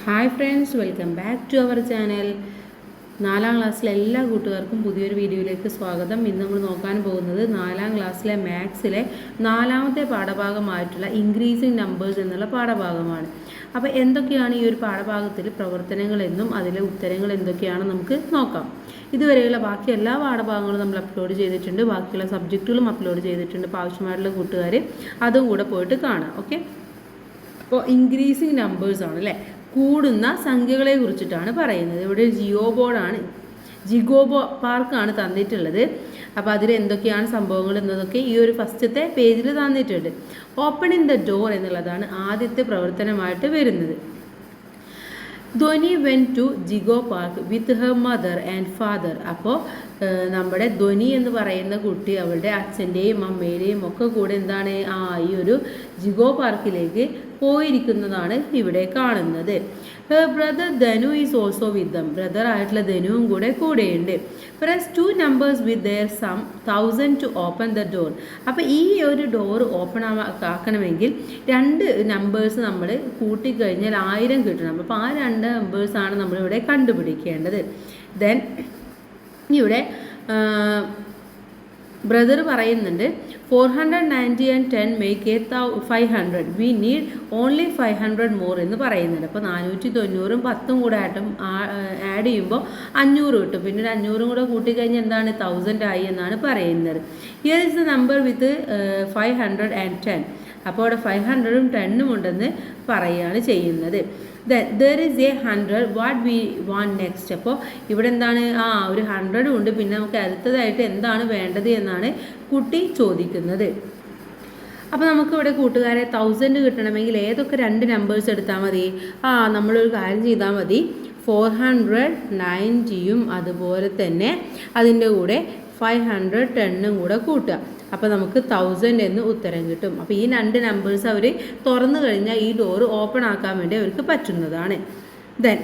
Hi friends, welcome back to our channel. 4ാം ക്ലാസ്സിലെ എല്ലാ കൂട്ടുകാർക്കും പുതിയൊരു വീഡിയോയിലേക്ക് സ്വാഗതം. ഇന്ന് നമ്മൾ നോക്കാൻ പോകുന്നത് 4ാം ക്ലാസ്സിലെ മാത്സിലെ 4ാമത്തെ പാഠഭാഗമായിട്ടുള്ള ഇൻക്രീസിങ് നമ്പേഴ്സ് എന്നുള്ള പാഠഭാഗമാണ്. അപ്പോൾ എന്തൊക്കെയാണ് ഈ ഒരു പാഠഭാഗത്തിൽ പ്രവർത്തനങ്ങൾ എന്നും അതിലെ ഉത്തരങ്ങൾ എന്തൊക്കെയാണ് നമുക്ക് നോക്കാം. ഇതുവരെയുള്ള ബാക്കി എല്ലാ പാഠഭാഗങ്ങളും നമ്മൾ അപ്ലോഡ് ചെയ്തിട്ടുണ്ട്, ബാക്കിയുള്ള സബ്ജക്റ്റുകളും അപ്ലോഡ് ചെയ്തിട്ടുണ്ട്. അപ്പോൾ ആവശ്യമായിട്ടുള്ള കൂട്ടുകാർ അതും കൂടെ പോയിട്ട് കാണാം. ഓക്കെ, അപ്പോൾ ഇൻക്രീസിങ് നമ്പേഴ്സ് ആണ് അല്ലേ, കൂടുന്ന സംഖ്യകളെ കുറിച്ചിട്ടാണ് പറയുന്നത്. ഇവിടെ ജിഗോ പാർക്കാണ് തന്നിട്ടുള്ളത്. അപ്പോൾ അതിൽ എന്തൊക്കെയാണ് സംഭവങ്ങൾ എന്നതൊക്കെ ഈ ഒരു ഫസ്റ്റത്തെ പേജിൽ തന്നിട്ടുണ്ട്. ഓപ്പണിംഗ് ദ ഡോർ എന്നുള്ളതാണ് ആദ്യത്തെ പ്രവർത്തനമായിട്ട് വരുന്നത്. Dhwani went to Jigo park with her mother and father. അപ്പോൾ നമ്മുടെ ധ്വനി എന്ന് പറയുന്ന കുട്ടി അവളുടെ അച്ഛൻ്റെയും അമ്മയുടെയും ഒക്കെ കൂടെ എന്താണ് ഈ ഒരു ജിഗോ പാർക്കിലേക്ക് പോയിരിക്കുന്നതാണ് ഇവിടെ കാണുന്നത്. Her brother Dhanu is also with them. Brother ആയിട്ടുള്ള ധനുവും കൂടെയുണ്ട്. Press 2 numbers with their sum 1000 to open the door. അപ്പോൾ ഈ ഒരു ഡോർ ഓപ്പൺ ആക്കണമെങ്കിൽ 2 നമ്പേഴ്സ് നമ്മൾ കൂട്ടിക്കഴിഞ്ഞാൽ 1000 കിട്ടണം. അപ്പോൾ ആ 2 നമ്പേഴ്സാണ് നമ്മളിവിടെ കണ്ടുപിടിക്കേണ്ടത്. ദെൻ ഇവിടെ ബ്രദർ പറയുന്നുണ്ട് 490 and 10 make 500. We need only 500 more എന്ന് പറയുന്നുണ്ട്. അപ്പോൾ 490-ഉം 10ഉം കൂടെ ആഡ് ചെയ്യുമ്പോൾ 500 കിട്ടും. പിന്നെ 500 കൂടെ കൂട്ടിക്കഴിഞ്ഞാൽ എന്താണ് 1000 ആയി എന്നാണ് പറയുന്നത്. ഹിയർ ഇസ് ദ നമ്പർ വിത്ത് 510. അപ്പോൾ അവിടെ 500-ഉം 10ഉം ഉണ്ടെന്ന് പറയുകയാണ് ചെയ്യുന്നത്. There is A 100. What we want next. അപ്പോൾ ഇവിടെ എന്താണ് ഒരു 100 ഉണ്ട്. പിന്നെ നമുക്ക് അടുത്തതായിട്ട് എന്താണ് വേണ്ടത് എന്നാണ് കുട്ടി ചോദിക്കുന്നത്. അപ്പോൾ നമുക്കിവിടെ കൂട്ടുകാരെ 1000 കിട്ടണമെങ്കിൽ ഏതൊക്കെ 2 നമ്പേഴ്സ് എടുത്താൽ മതി? നമ്മളൊരു കാര്യം ചെയ്താൽ മതി. 490-യും അതുപോലെ തന്നെ അതിൻ്റെ കൂടെ 510-ഉം കൂടെ കൂട്ടുക. അപ്പോൾ നമുക്ക് 1000 എന്ന് ഉത്തരം കിട്ടും. അപ്പോൾ ഈ 2 നമ്പേഴ്സ് അവർ തുറന്നു കഴിഞ്ഞാൽ ഈ ഡോറ് ഓപ്പൺ ആക്കാൻ വേണ്ടി അവർക്ക് പറ്റുന്നതാണ്. Then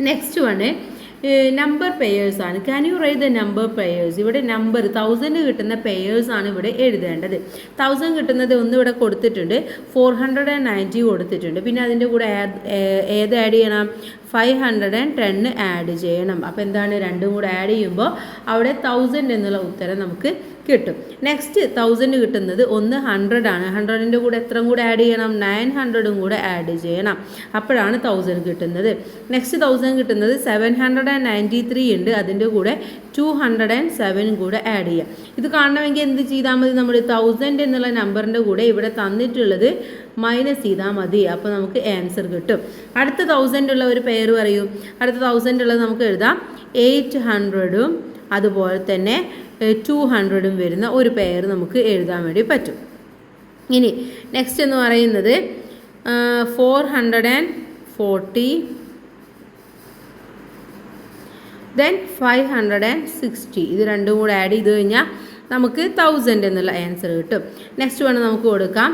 next one number pairs ആണ്. Can you write the number pairs. ഇവിടെ നമ്പർ 1000 കിട്ടുന്ന പെയേഴ്സ് ആണ് ഇവിടെ എഴുതേണ്ടത്. 1000 കിട്ടുന്നത് ഒന്ന് ഇവിടെ കൊടുത്തിട്ടുണ്ട്, 490 കൊടുത്തിട്ടുണ്ട്. പിന്നെ അതിൻ്റെ കൂടെ ഏത് ആഡ് ചെയ്യണം? 510 ആഡ് ചെയ്യണം. അപ്പോൾ എന്താണ്, രണ്ടും കൂടെ ആഡ് ചെയ്യുമ്പോൾ അവിടെ 1000 എന്നുള്ള ഉത്തരം നമുക്ക് കിട്ടും. നെക്സ്റ്റ് 1000 കിട്ടുന്നത് ഒന്ന് 100 ആണ്. 100ൻ്റെ കൂടെ എത്ര കൂടെ ആഡ് ചെയ്യണം? 900ഉം കൂടെ ആഡ് ചെയ്യണം. അപ്പോഴാണ് 1000 കിട്ടുന്നത്. നെക്സ്റ്റ് 1000 കിട്ടുന്നത് 793 ഉണ്ട്. അതിൻ്റെ കൂടെ 207 കൂടെ ആഡ് ചെയ്യാം. ഇത് കാണണമെങ്കിൽ എന്ത് ചെയ്താൽ മതി? നമ്മൾ 1000 എന്നുള്ള നമ്പറിൻ്റെ കൂടെ ഇവിടെ തന്നിട്ടുള്ളത് മൈനസ് ചെയ്താൽ മതി. അപ്പോൾ നമുക്ക് ആൻസർ കിട്ടും. അടുത്ത 1000 ഉള്ള ഒരു പേര് പറയൂ. അടുത്ത 1000 ഉള്ളത് നമുക്ക് എഴുതാം. 800ഉം അതുപോലെ തന്നെ 200ഉം വരുന്ന ഒരു പേര് നമുക്ക് എഴുതാൻ വേണ്ടി പറ്റും. ഇനി നെക്സ്റ്റ് എന്ന് പറയുന്നത് 440 ദെൻ 560. ഇത് രണ്ടും കൂടെ ആഡ് ചെയ്ത് കഴിഞ്ഞാൽ നമുക്ക് 1000 എന്നുള്ള ആൻസർ കിട്ടും. നെക്സ്റ്റ് വേണം നമുക്ക് കൊടുക്കാം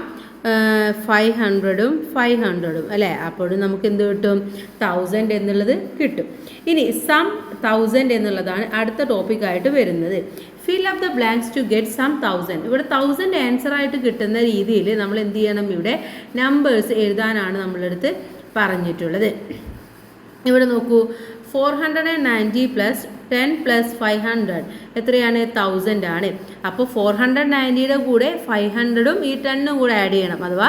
500ഉം 500ഉം അല്ലേ. അപ്പോഴും നമുക്ക് എന്ത് കിട്ടും? 1000 എന്നുള്ളത് കിട്ടും. ഇനി സം 1000 എന്നുള്ളതാണ് അടുത്ത ടോപ്പിക്കായിട്ട് വരുന്നത്. Fill up the blanks to get sum 1000. ഇവിടെ 1000 ആൻസർ ആയിട്ട് കിട്ടുന്ന രീതിയിൽ നമ്മൾ എന്ത് ചെയ്യണം? ഇവിടെ നമ്പേഴ്സ് എഴുതാനാണ് നമ്മളെടുത്ത് പറഞ്ഞിട്ടുള്ളത്. ഇവിടെ നോക്കൂ, 490 + 10 + 500 എത്രയാണ്? 1000 ആണ്. അപ്പോൾ 490യുടെ കൂടെ 500ഉം ഈ 10ഉം കൂടെ ആഡ് ചെയ്യണം. അഥവാ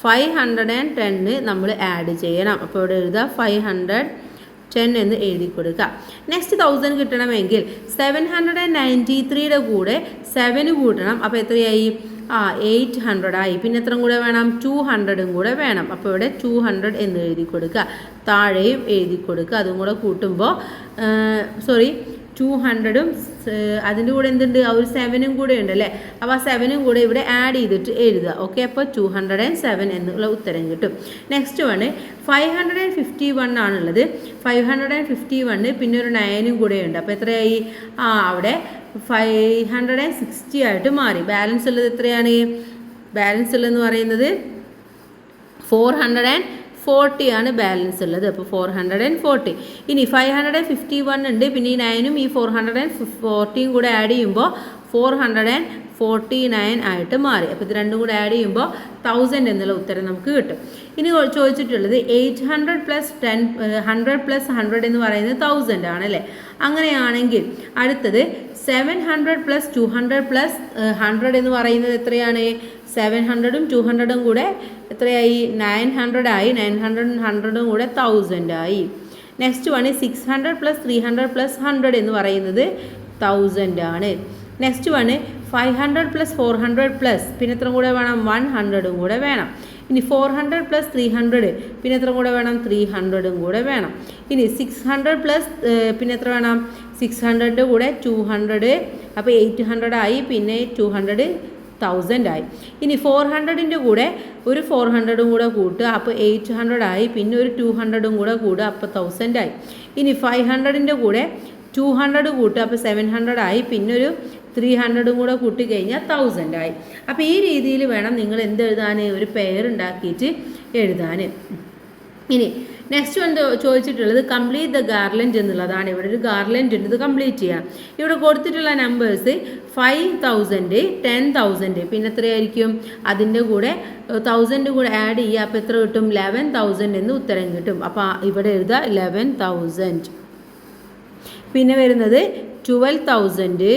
510 നമ്മൾ ആഡ് ചെയ്യണം. അപ്പോൾ ഇവിടെ എഴുതുക 510 എന്ന് എഴുതി കൊടുക്കുക. നെക്സ്റ്റ് 1000 കിട്ടണമെങ്കിൽ 793യുടെ കൂടെ 7 കൂട്ടണം. അപ്പോൾ എത്രയായി? 800 ആയി. പിന്നെ എത്ര കൂടെ വേണം? 200ഉം കൂടെ വേണം. അപ്പോൾ ഇവിടെ 200 എന്ന് എഴുതി കൊടുക്കുക. താഴെയും എഴുതി കൊടുക്കുക. അതും കൂടെ കൂട്ടുമ്പോൾ 200ഉം അതിൻ്റെ കൂടെ എന്തുണ്ട്? ഒരു 7ഉം കൂടെ ഉണ്ട് അല്ലേ. അപ്പോൾ ആ 7ഉം കൂടെ ഇവിടെ ആഡ് ചെയ്തിട്ട് എഴുതുക. ഓക്കെ, അപ്പോൾ 207 എന്നുള്ള ഉത്തരം കിട്ടും. നെക്സ്റ്റ് വണ് 551 ആണുള്ളത്. 551 പിന്നെ ഒരു 9ഉം കൂടെ ഉണ്ട്. അപ്പോൾ എത്രയായി? അവിടെ 560 ആയിട്ട് മാറി. ബാലൻസ് ഉള്ളത് എത്രയാണ്? ബാലൻസ് ഉള്ളതെന്ന് പറയുന്നത് 440 ആണ് ബാലൻസ് ഉള്ളത്. അപ്പോൾ 440. ഇനി 551 ഉണ്ട്. പിന്നെ ഈ 9ഉം ഈ 440യും കൂടെ ആഡ് ചെയ്യുമ്പോൾ 440 49 ആയിട്ട് മാറി. അപ്പോൾ ഇത് രണ്ടും കൂടെ ആഡ് ചെയ്യുമ്പോൾ 1000 എന്നുള്ള ഉത്തരം നമുക്ക് കിട്ടും. ഇനി ചോദിച്ചിട്ടുള്ളത് 800 പ്ലസ് 100 പ്ലസ് 100 എന്ന് പറയുന്നത് 1000 ആണല്ലേ. അങ്ങനെയാണെങ്കിൽ അടുത്തത് 700 പ്ലസ് 200 പ്ലസ് 100 എന്ന് പറയുന്നത് എത്രയാണ്? 700ഉം 200ഉം കൂടെ എത്രയായി? 900 ആയി. 900ഉം 100ഉം കൂടെ 1000 ആയി. നെക്സ്റ്റ് വൺ 600 പ്ലസ് 300 പ്ലസ് 100 എന്ന് പറയുന്നത് 1000 ആണ്. നെക്സ്റ്റ് വൺ 500 പ്ലസ് 400 പ്ലസ് പിന്നെ എത്ര കൂടെ വേണം? 100ഉം കൂടെ വേണം. ഇനി 400 പ്ലസ് 300 പിന്നെ എത്ര കൂടെ വേണം? 300ഉം കൂടെ വേണം. ഇനി 600 പ്ലസ് പിന്നെ എത്ര വേണം? 600ൻ്റെ കൂടെ 200, അപ്പോൾ 800 ആയി. പിന്നെ 200 1000 ആയി. ഇനി 400ൻ്റെ കൂടെ ഒരു 400ഉം കൂടെ കൂട്ടുക, അപ്പോൾ 800 ആയി. പിന്നെ ഒരു 200ഉം കൂടെ കൂടുക, അപ്പോൾ 1000 ആയി. ഇനി 500ൻ്റെ കൂടെ 200 കൂട്ടുക, അപ്പോൾ 700 ആയി. പിന്നെ ഒരു 300ഉം കൂടെ കൂട്ടിക്കഴിഞ്ഞാൽ 1000 ആയി. അപ്പോൾ ഈ രീതിയിൽ വേണം നിങ്ങൾ എന്ത് എഴുതാൻ? ഒരു പെയർ ഉണ്ടാക്കിയിട്ട് എഴുതാൻ. ഇനി നെക്സ്റ്റ് വന്ന് ചോദിച്ചിട്ടുള്ളത് കംപ്ലീറ്റ് ദ ഗാർലൻഡ് എന്നുള്ളതാണ്. ഇവിടെ ഒരു ഗാർലൻഡ് ഉണ്ട്, ഇത് കംപ്ലീറ്റ് ചെയ്യാം. ഇവിടെ കൊടുത്തിട്ടുള്ള നമ്പേഴ്സ് 5000, 10,000 പിന്നെ എത്രയായിരിക്കും? അതിൻ്റെ കൂടെ 1000 കൂടെ ആഡ് ചെയ്യുക, അപ്പോൾ എത്ര കിട്ടും? 11,000 എന്ന് ഉത്തരം കിട്ടും. അപ്പോൾ ഇവിടെ എഴുതുക 11,000. പിന്നെ വരുന്നത് 12,000,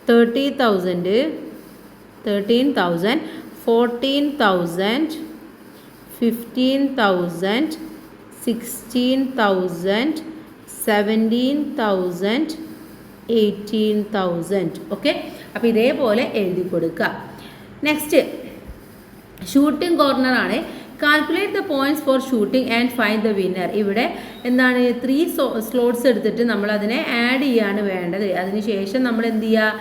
30,000, 13,000, 14,000, 15,000, 16,000, 17,000, 18,000. ഓക്കെ, അപ്പോൾ ഇതേപോലെ എഴുതി കൊടുക്കുക. നെക്സ്റ്റ് ഷൂട്ടിംഗ് കോർണർ ആണ്. Calculate the points four shooting and find the winner. ഇവിടെ എന്താണ്? 3 സ്ലോട്ട്സ് എടുത്തിട്ട് നമ്മൾ അതിനെ ആഡ് ചെയ്യാണ് വേണ്ടത്. അതിനുശേഷം നമ്മൾ എന്ത് ചെയ്യുക?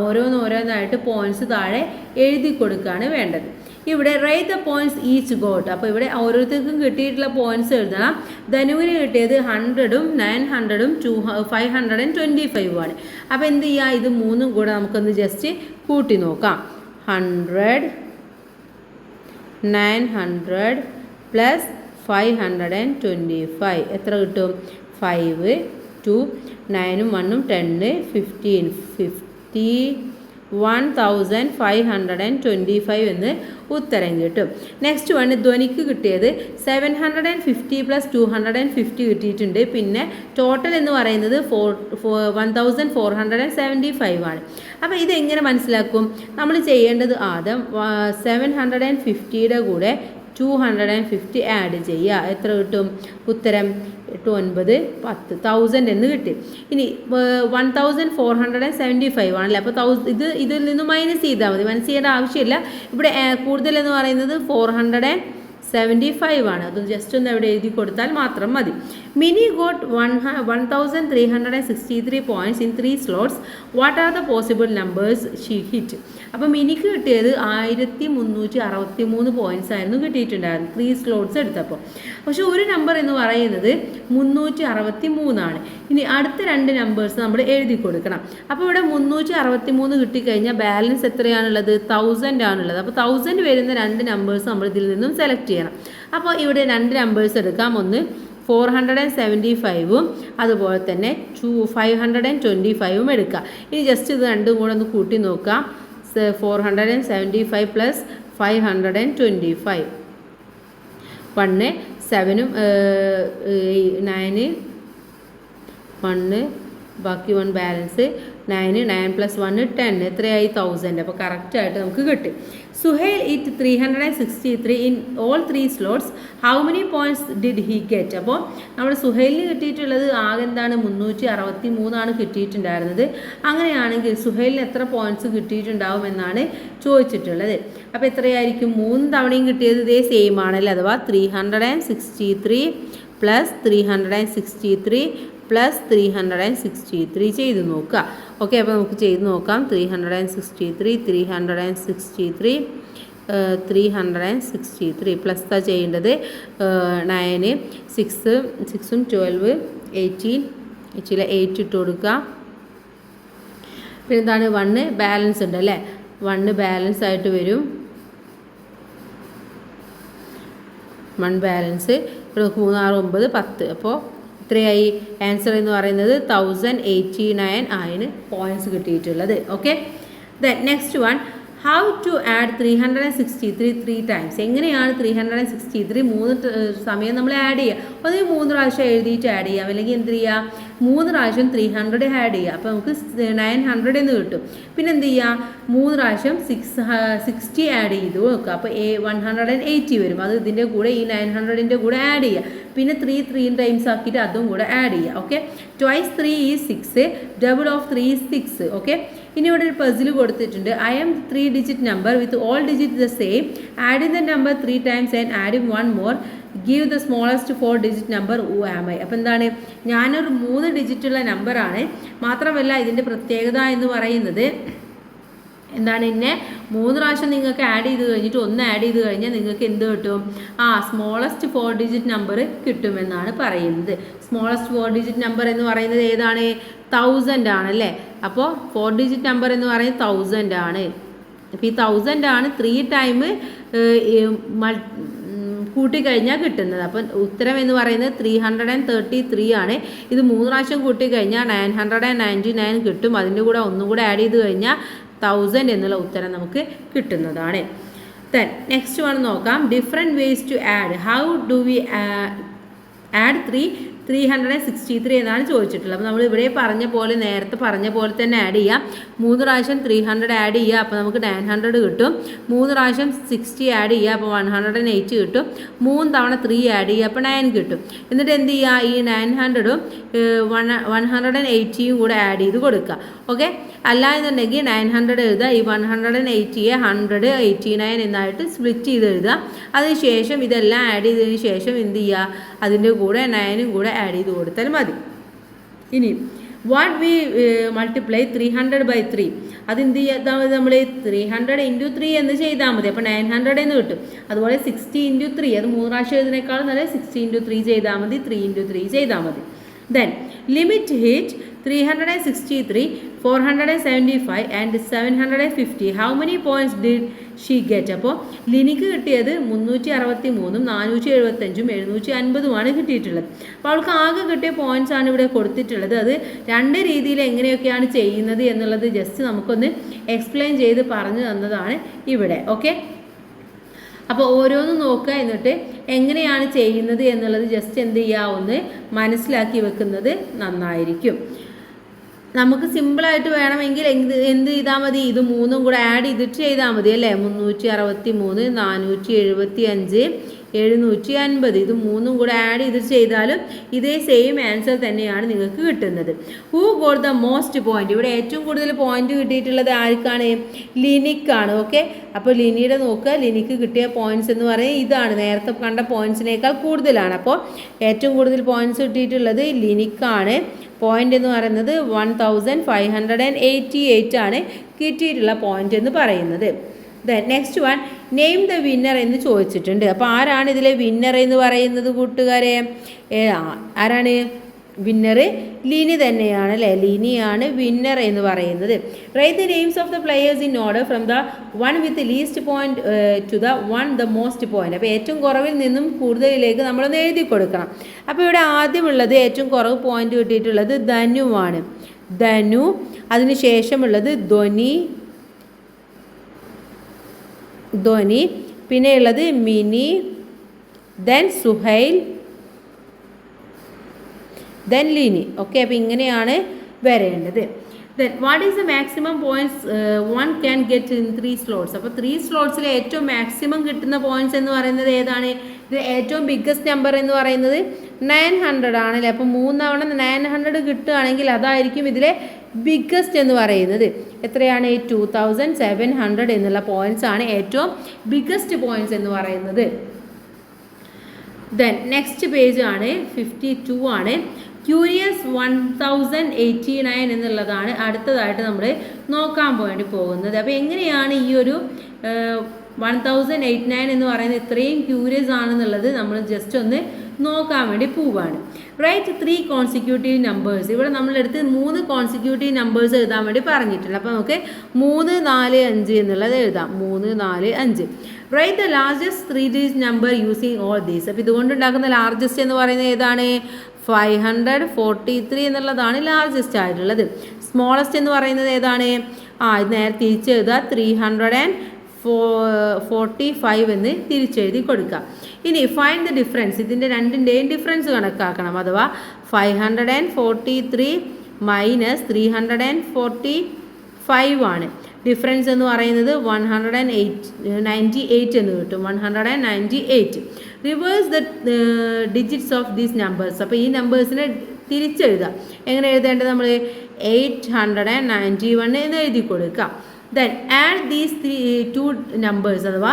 ഓരോന്നായിട്ട് പോയിന്റ്സ് താഴെ എഴുതി കൊടുക്കുകയാണ് വേണ്ടത്. ഇവിടെ write the points each got. അപ്പോൾ ഇവിടെ ഓരോരുത്തർക്കും കിട്ടിയിട്ടുള്ള പോയിന്റ്സ് എഴുതണം. ധനുവിന് കിട്ടിയത് 100ഉം 900ഉം 525 ആണ്. അപ്പോൾ എന്ത് ചെയ്യുക? ഇത് മൂന്നും കൂടെ നമുക്കൊന്ന് ജസ്റ്റ് കൂട്ടി നോക്കാം. 100, 900 പ്ലസ് 525 എത്ര കിട്ടും? 5, 2, 9ഉം 1ഉം 10, 15, 51,525 എന്ന് ഉത്തരം കിട്ടും. നെക്സ്റ്റ് വൺ ധ്വനിക്ക് കിട്ടിയത് 750 പ്ലസ് 250 കിട്ടിയിട്ടുണ്ട്. പിന്നെ ടോട്ടൽ എന്ന് പറയുന്നത് 1475 ആണ്. അപ്പോൾ ഇതെങ്ങനെ മനസ്സിലാക്കും? നമ്മൾ ചെയ്യേണ്ടത് ആദ്യം 750യുടെ കൂടെ 250 ആഡ് ചെയ്യുക. എത്ര കിട്ടും? ഉത്തരം 8, 9, 10, 1000 എന്ന് കിട്ടി. ഇനി 1475 ആണല്ലേ. അപ്പോൾ ഇതിൽ നിന്ന് മൈനസ് ചെയ്താൽ മതി, മൈനസ് ചെയ്യേണ്ട ആവശ്യമില്ല. ഇവിടെ കൂടുതലെന്ന് പറയുന്നത് 475 ആണ്. അത് ജസ്റ്റ് ഒന്ന് എവിടെ എഴുതി കൊടുത്താൽ മാത്രം മതി. Mini got 1363 points in 3 slots. What are the possible numbers she hit? അപ്പോൾ മിനിക്ക് കിട്ടിയത് 1363 പോയിന്റ്സ് ആയിരുന്നു കിട്ടിയിട്ടുണ്ടായിരുന്നു 3 സ്ലോട്ട്സ് എടുത്തപ്പോൾ. പക്ഷെ ഒരു നമ്പർ എന്ന് പറയുന്നത് 363 ആണ്. ഇനി അടുത്ത 2 നമ്പേഴ്സ് നമ്മൾ എഴുതി കൊടുക്കണം. അപ്പോൾ ഇവിടെ 363 കിട്ടിക്കഴിഞ്ഞാൽ ബാലൻസ് എത്രയാണുള്ളത്? 1000 ആണുള്ളത്. അപ്പോൾ 1000 വരുന്ന 2 നമ്പേഴ്സ് നമ്മൾ ഇതിൽ നിന്നും സെലക്ട് ചെയ്യണം. അപ്പോൾ ഇവിടെ 2 നമ്പേഴ്സ് എടുക്കാം. ഒന്ന് 475ഉം അതുപോലെ തന്നെ 525ഉം എടുക്കുക. ഇനി ജസ്റ്റ് ഇത് രണ്ടും കൂടെ ഒന്ന് കൂട്ടി നോക്കാം. 475 പ്ലസ് 525 1, 7ഉം 9, 1 ബാക്കി 1 ബാലൻസ് 9, 9 പ്ലസ് 1 10 എത്രയായി? 1000. അപ്പോൾ കറക്റ്റായിട്ട് നമുക്ക് കിട്ടി. Suhail it 363 in all 3 slots. How many points did he get? അപ്പോൾ നമ്മുടെ സുഹൈലിന് കിട്ടിയിട്ടുള്ളത് ആകെ എന്താണ്? 363 കിട്ടിയിട്ടുണ്ടായിരുന്നത്. അങ്ങനെയാണെങ്കിൽ സുഹൈലിന് എത്ര പോയിന്റ്സ് കിട്ടിയിട്ടുണ്ടാവും എന്നാണ് ചോദിച്ചിട്ടുള്ളത്. അപ്പോൾ എത്രയായിരിക്കും? 3 തവണയും കിട്ടിയത് ഇതേ സെയിം ആണല്ലോ. അഥവാ 363 പ്ലസ് 363 പ്ലസ് 363 ചെയ്ത് നോക്കുക. ഓക്കെ, അപ്പോൾ നമുക്ക് ചെയ്ത് നോക്കാം. 363 363 പ്ലസ് താ ചെയ്യേണ്ടത് 9 6ഉം 12 18 8 ഇട്ട് കൊടുക്കുക. പിന്നെ എന്താണ്? 1 ബാലൻസ് ഉണ്ട് അല്ലേ? 1 ബാലൻസ് ആയിട്ട് വരും. 1 ബാലൻസ്. ഇവിടെ 3, 6, 9, 10. അപ്പോൾ എത്രയായി? ആൻസർ എന്ന് പറയുന്നത് 1089 ആണ് പോയിന്റ്സ് കിട്ടിയിട്ടുള്ളത്. Okay, then next one, how to add 363 3 times. എങ്ങനെയാണ് 363 സമയം നമ്മൾ ആഡ് ചെയ്യുക? അത് 3 പ്രാവശ്യം എഴുതിയിട്ട് ആഡ് ചെയ്യാം, അല്ലെങ്കിൽ എന്ത് ചെയ്യുക, 3 പ്രാവശ്യം 300 ആഡ് ചെയ്യുക. അപ്പോൾ നമുക്ക് 900 എന്ന് കിട്ടും. പിന്നെ എന്ത് ചെയ്യുക, 3 പ്രാവശ്യം 60 ആഡ് ചെയ്ത് വെക്കുക. അപ്പോൾ 180 വരും. അത് ഇതിൻ്റെ കൂടെ ഈ 900ൻ്റെ കൂടെ ആഡ് ചെയ്യുക. പിന്നെ 3 ടൈംസ് ആക്കിയിട്ട് അതും കൂടെ ആഡ് ചെയ്യുക. Okay, twice 3 is 6, double of 3 is 6. Okay, ഇനി ഇവിടെ ഒരു പസിൽ കൊടുത്തിട്ടുണ്ട്. I am 3 digit number with all digit the same, adding the number 3 times and adding 1 more, give the smallest 4 digit number who am I. അപ്പോൾ എന്താണ്, ഞാനൊരു 3 ഡിജിറ്റുള്ള നമ്പറാണ്. മാത്രമല്ല ഇതിൻ്റെ പ്രത്യേകത എന്ന് പറയുന്നത് എന്താണ്, ഇന്നെ 3 പ്രാവശ്യം നിങ്ങൾക്ക് ആഡ് ചെയ്ത് കഴിഞ്ഞിട്ട് 1 ആഡ് ചെയ്ത് കഴിഞ്ഞാൽ നിങ്ങൾക്ക് എന്ത് കിട്ടും, സ്മോളസ്റ്റ് 4 ഡിജിറ്റ് നമ്പർ കിട്ടുമെന്നാണ് പറയുന്നത്. സ്മോളസ്റ്റ് 4 ഡിജിറ്റ് നമ്പർ എന്ന് പറയുന്നത് ഏതാണ്, 1000 ആണല്ലേ. അപ്പോൾ 4 ഡിജിറ്റ് നമ്പർ എന്ന് പറയുന്നത് 1000 ആണ്. അപ്പോൾ ഈ 1000 ആണ് 3 ടൈം കൂട്ടിക്കഴിഞ്ഞാൽ കിട്ടുന്നത്. അപ്പം ഉത്തരം എന്ന് പറയുന്നത് 333 ആണ്. ഇത് 3 പ്രാവശ്യം കൂട്ടിക്കഴിഞ്ഞാൽ 999 കിട്ടും. അതിൻ്റെ കൂടെ ഒന്നും കൂടെ ആഡ് ചെയ്ത് കഴിഞ്ഞാൽ 1000 എന്നുള്ള ഉത്തരം നമുക്ക് കിട്ടുന്നതാണ്. ദെൻ നെക്സ്റ്റ് വൺ നോക്കാം, different ways to add. How do we add 363 എന്നാണ് ചോദിച്ചിട്ടുള്ളത്. അപ്പോൾ നമ്മൾ ഇവിടെ പറഞ്ഞ പോലെ, നേരത്തെ പറഞ്ഞ പോലെ തന്നെ ആഡ് ചെയ്യാം. 3 പ്രാവശ്യം 300 ആഡ് ചെയ്യുക, അപ്പോൾ നമുക്ക് 900 കിട്ടും. 3 പ്രാവശ്യം 60 ആഡ് ചെയ്യുക, അപ്പോൾ 180 കിട്ടും. 3 തവണ 3 ആഡ് ചെയ്യുക, അപ്പോൾ 9 കിട്ടും. എന്നിട്ട് എന്ത് ചെയ്യുക, ഈ 900ഉം 180യും കൂടെ ആഡ് ചെയ്ത് കൊടുക്കുക. ഓക്കെ, അല്ല എന്നുണ്ടെങ്കിൽ 900 എഴുതുക, ഈ 180യെ 189 എന്നായിട്ട് സ്പ്ലിറ്റ് ചെയ്ത് എഴുതുക. അതിനുശേഷം ഇതെല്ലാം ആഡ് ചെയ്തതിന് ശേഷം എന്ത് ചെയ്യുക, അതിൻ്റെ കൂടെ 9ഉം കൂടെ ആഡ് ചെയ്ത് കൊടുത്താൽ മതി. ഇനി വാട്ട് വി മൾട്ടിപ്ലൈ 300/3, അതെന്ത് ചെയ്താൽ നമ്മൾ 300 × 3 എന്ന് ചെയ്താൽ മതി. അപ്പോൾ 900 എന്ന് കിട്ടും. അതുപോലെ 60 × 3, അത് 3 പ്രാവശ്യം എഴുതുന്നതിനേക്കാളും നല്ല 60 × 3 ചെയ്താൽ മതി, 3 × 3 ചെയ്താൽ മതി. Then limit hit 363, 475 and 750. How many points did she get? അപ്പോൾ ലിനിക്ക് കിട്ടിയത് 363, 475, 750 കിട്ടിയിട്ടുള്ളത്. അപ്പോൾ അവൾക്ക് ആകെ കിട്ടിയ പോയിൻറ്റ്സ് ആണ് ഇവിടെ കൊടുത്തിട്ടുള്ളത്. അത് 2 രീതിയിൽ എങ്ങനെയൊക്കെയാണ് ചെയ്യുന്നത് എന്നുള്ളത് ജസ്റ്റ് നമുക്കൊന്ന് എക്സ്പ്ലെയിൻ ചെയ്ത് പറഞ്ഞു തന്നതാണ് ഇവിടെ. ഓക്കെ, അപ്പോൾ ഓരോന്നും നോക്കുക, എന്നിട്ട് എങ്ങനെയാണ് ചെയ്യുന്നത് എന്നുള്ളത് ജസ്റ്റ് എന്ത് ചെയ്യുക, ഒന്ന് മനസ്സിലാക്കി വെക്കുന്നത് നന്നായിരിക്കും. നമുക്ക് സിമ്പിളായിട്ട് വേണമെങ്കിൽ എന്ത് ചെയ്താൽ മതി, ഇത് 3ഉം കൂടെ ആഡ് ചെയ്തിട്ട് ചെയ്താൽ മതി അല്ലേ. 363, 475, 750, ഇത് 3ഉം കൂടെ ആഡ് ചെയ്തിട്ട് ചെയ്താലും ഇതേ സെയിം ആൻസർ തന്നെയാണ് നിങ്ങൾക്ക് കിട്ടുന്നത്. Who got the most point? ഇവിടെ ഏറ്റവും കൂടുതൽ പോയിന്റ് കിട്ടിയിട്ടുള്ളത് ആർക്കാണ്? ലിനിക്കാണ്. ഓക്കെ, അപ്പോൾ ലിനിയുടെ നോക്കുക, ലിനിക്ക് കിട്ടിയ പോയിന്റ്സ് എന്ന് പറയുന്നത് ഇതാണ്, നേരത്തെ കണ്ട പോയിന്റ്സിനേക്കാൾ കൂടുതലാണ്. അപ്പോൾ ഏറ്റവും കൂടുതൽ പോയിന്റ്സ് കിട്ടിയിട്ടുള്ളത് ലിനിക്കാണ്. പോയിന്റ് എന്ന് പറയുന്നത് 1588 ആണ് കിട്ടിയിട്ടുള്ള പോയിന്റ് എന്ന് പറയുന്നത്. Then next one, name the winner എന്ന് ചോദിച്ചിട്ടുണ്ട്. അപ്പോൾ ആരാണ് ഇതിലെ വിന്നർ എന്ന് പറയുന്നത് കൂട്ടുകാരെ? ആരാണ് വിന്നർ? ലിനി തന്നെയാണ് അല്ലേ, ലിനിയാണ് വിന്നർ എന്ന് പറയുന്നത്. Write the names of the players in order from the 1 with least point two the 1 the most point. അപ്പോൾ ഏറ്റവും കുറവിൽ നിന്നും കൂടുതലിലേക്ക് നമ്മളൊന്ന് എഴുതി കൊടുക്കണം. അപ്പോൾ ഇവിടെ ആദ്യമുള്ളത് ഏറ്റവും കുറവ് പോയിന്റ് കിട്ടിയിട്ടുള്ളത് ധനുവാണ്. ധനു, അതിന് ശേഷമുള്ളത് ധ്വനി, പിന്നെ ഉള്ളത് mini, then Suhail, then Lini. Okay, അപ്പോൾ ഇങ്ങനെയാണ് വരേണ്ടത്. Then what is the maximum points 1 can get in 3 slots? അപ്പോൾ 3 സ്ലോട്ട്സിൽ ഏറ്റവും മാക്സിമം കിട്ടുന്ന പോയിൻറ്റ്സ് എന്ന് പറയുന്നത് ഏതാണ്? ഇത് ഏറ്റവും ബിഗ്ഗസ്റ്റ് നമ്പർ എന്ന് പറയുന്നത് 900 ആണല്ലേ. അപ്പോൾ 3 തവണ 900 കിട്ടുകയാണെങ്കിൽ അതായിരിക്കും ഇതിലെ ബിഗ്ഗസ്റ്റ് എന്ന് പറയുന്നത്. എത്രയാണ്? 2700 എന്നുള്ള പോയിൻറ്റ്സ് ആണ് ഏറ്റവും ബിഗ്ഗസ്റ്റ് പോയിൻറ്റ്സ് എന്ന് പറയുന്നത്. ദെൻ നെക്സ്റ്റ് പേജ് ആണ് 52 ആണ്. ക്യൂരിയസ് 1089 എന്നുള്ളതാണ് അടുത്തതായിട്ട് നമ്മൾ നോക്കാൻ വേണ്ടി പോകുന്നത്. അപ്പോൾ എങ്ങനെയാണ് ഈ ഒരു 1089 എന്ന് പറയുന്നത് ഇത്രയും ക്യൂരിയസ് ആണെന്നുള്ളത് നമ്മൾ ജസ്റ്റ് ഒന്ന് നോക്കാൻ വേണ്ടി പോവുകയാണ്. Right 3 consecutive numbers. ഇവിടെ നമ്മളെടുത്ത് 3 കോൺസിക്യൂട്ടീവ് നമ്പേഴ്സ് എഴുതാൻ വേണ്ടി പറഞ്ഞിട്ടുണ്ട്. അപ്പോൾ നമുക്ക് 3, 4, 5 എന്നുള്ളത് എഴുതാം. 3, 4, 5. Write the largest 3 digit number using all these. അപ്പോൾ ഇതുകൊണ്ടുണ്ടാക്കുന്ന ലാർജസ്റ്റ് എന്ന് പറയുന്നത് ഏതാണ്? 543 എന്നുള്ളതാണ് ലാർജസ്റ്റ് ആയിട്ടുള്ളത്. സ്മോളസ്റ്റ് എന്ന് പറയുന്നത് ഏതാണ്? ഇത് നേരെ തിരിച്ചെഴുതുക 345 എന്ന് തിരിച്ചെഴുതി കൊടുക്കുക. ഇനി ഫൈൻഡ് ദ ഡിഫറൻസ്, ഇതിൻ്റെ രണ്ടിൻ്റെയും ഡിഫറൻസ് കണക്കാക്കണം. അഥവാ 543 മൈനസ് 345 ആണ്. ഡിഫറൻസ് എന്ന് പറയുന്നത് 198 എന്ന് കിട്ടും. 198. Reverse the digits of these numbers. അപ്പോൾ ഈ നമ്പേഴ്സിനെ തിരിച്ചെഴുതുക. എങ്ങനെ എഴുതേണ്ടത്? നമ്മൾ 891 എന്ന് എഴുതി കൊടുക്കുക. Then add these two numbers, അഥവാ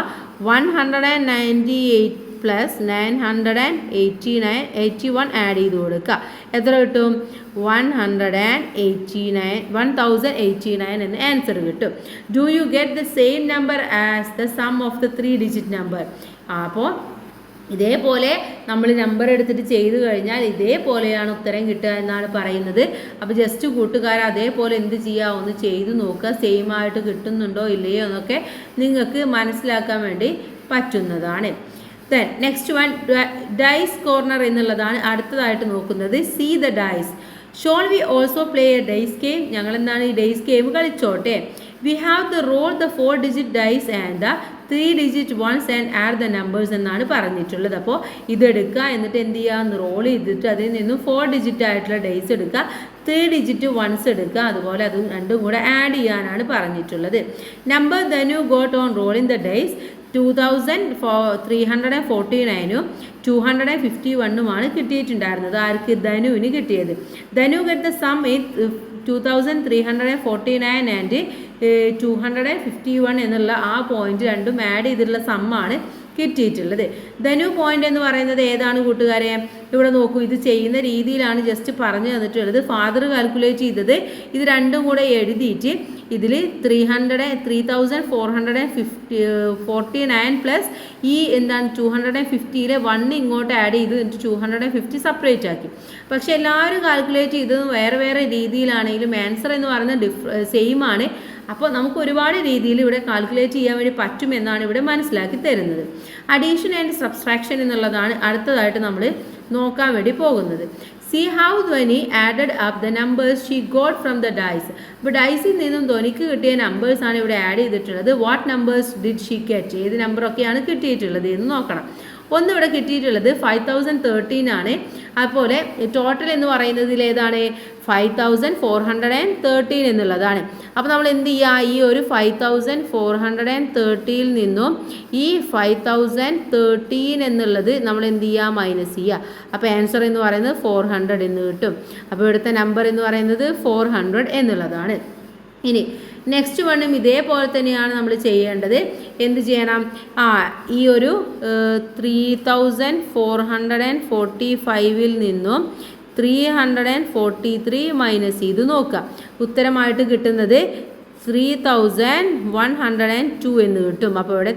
198 പ്ലസ് 981 ആഡ് ചെയ്ത് കൊടുക്കുക. എത്ര കിട്ടും? 1089 എന്ന് ആൻസർ കിട്ടും. Do you get the same number as the sum of the 3 digit number? അപ്പോൾ ഇതേപോലെ നമ്മൾ നമ്പർ എടുത്തിട്ട് ചെയ്തു കഴിഞ്ഞാൽ ഇതേപോലെയാണ് ഉത്തരം കിട്ടുക എന്നാണ് പറയുന്നത്. അപ്പോൾ ജസ്റ്റ് കൂട്ടുകാർ അതേപോലെ എന്ത് ചെയ്യുക, ഒന്ന് ചെയ്തു നോക്കുക. സെയിം ആയിട്ട് കിട്ടുന്നുണ്ടോ ഇല്ലയോ എന്നൊക്കെ നിങ്ങൾക്ക് മനസ്സിലാക്കാൻ വേണ്ടി പറ്റുന്നതാണ്. Then next one dice corner എന്നുള്ളതാണ് അടുത്തതായിട്ട് നോക്കുന്നത്. See the dice. Should we also play a dice game? ഞങ്ങൾ എന്താണ് ഈ ഡൈസ് ഗെയിം കളിച്ചോട്ടെ. We have the roll the 4 digit dice and the 3 digit ones and add the numbers എന്നാണ് പറഞ്ഞിട്ടുള്ളത്. അപ്പോൾ ഇതെടുക്കുക, എന്നിട്ട് എന്ത് ചെയ്യുക, റോൾ ചെയ്തിട്ട് അതിൽ നിന്നും 4 ഡിജിറ്റ് ആയിട്ടുള്ള ഡൈസ് എടുക്കുക, 3 ഡിജിറ്റ് വൺസ് എടുക്കുക, അതുപോലെ അത് രണ്ടും കൂടെ ആഡ് ചെയ്യാനാണ് പറഞ്ഞിട്ടുള്ളത്. Number Dhanu got on rolling the dice 2349 251 കിട്ടിയിട്ടുണ്ടായിരുന്നത്. ആർക്ക്? ധനുവിന് കിട്ടിയത്. Dhanu get the sum 2349 and 251 എന്നുള്ള ആ പോയിന്റ് രണ്ടും ആഡ് ചെയ്തിട്ടുള്ള സമ്മാണ് കിട്ടിയിട്ടുള്ളത്. ധനു പോയിന്റ് എന്ന് പറയുന്നത് ഏതാണ് കൂട്ടുകാരെ? ഇവിടെ നോക്കൂ, ഇത് ചെയ്യുന്ന രീതിയിലാണ് ജസ്റ്റ് പറഞ്ഞു തന്നിട്ടുള്ളത്. ഫാദർ കാൽക്കുലേറ്റ് ചെയ്തത് ഇത് രണ്ടും കൂടെ എഴുതിയിട്ട് ഇതിൽ 3449 പ്ലസ് ഈ എന്താണ് 250 1 ഇങ്ങോട്ട് ആഡ് ചെയ്ത് 250 സെപ്പറേറ്റ് ആക്കി. പക്ഷെ എല്ലാവരും കാൽക്കുലേറ്റ് ചെയ്തതും വേറെ വേറെ രീതിയിലാണെങ്കിലും ആൻസർ എന്ന് പറയുന്നത് സെയിം ആണ്. അപ്പോൾ നമുക്ക് ഒരുപാട് രീതിയിൽ ഇവിടെ കാൽക്കുലേറ്റ് ചെയ്യാൻ വേണ്ടി പറ്റുമെന്നാണ് ഇവിടെ മനസ്സിലാക്കി തരുന്നത്. അഡീഷൻ ആൻഡ് സബ്സ്ട്രാക്ഷൻ എന്നുള്ളതാണ് അടുത്തതായിട്ട് നമ്മൾ നോക്കാൻ വേണ്ടി പോകുന്നത്. See how Dhwani added up the numbers she got from the dice. അപ്പോൾ ഡൈസിൽ നിന്നും ധ്വനിക്ക് കിട്ടിയ നമ്പേഴ്സാണ് ഇവിടെ ആഡ് ചെയ്തിട്ടുള്ളത്. What numbers did she get? ഏത് നമ്പറൊക്കെയാണ് കിട്ടിയിട്ടുള്ളത് എന്ന് നോക്കണം. ഒന്ന് ഇവിടെ കിട്ടിയിട്ടുള്ളത് 5013 ആണ്. അതുപോലെ ടോട്ടൽ എന്ന് പറയുന്നതിൽ ഏതാണ്? 5413 എന്നുള്ളതാണ്. അപ്പോൾ നമ്മൾ എന്ത് ചെയ്യുക, ഈ ഒരു 5413 നിന്നും ഈ 5013 എന്നുള്ളത് നമ്മൾ എന്ത് ചെയ്യുക, മൈനസ് ചെയ്യുക. അപ്പോൾ ആൻസർ എന്ന് പറയുന്നത് 400 എന്ന് കിട്ടും. അപ്പോൾ ഇവിടുത്തെ നമ്പർ എന്ന് പറയുന്നത് 400 എന്നുള്ളതാണ്. ഇനി നെക്സ്റ്റ് വണ്ണും ഇതേപോലെ തന്നെയാണ് നമ്മൾ ചെയ്യേണ്ടത്. എന്ത് ചെയ്യണം? ഈ ഒരു 3445 നിന്നും 343 മൈനസ് ചെയ്ത് നോക്കുക. ഉത്തരമായിട്ട് കിട്ടുന്നത് 3102 എന്ന് കിട്ടും. അപ്പോൾ ഇവിടെ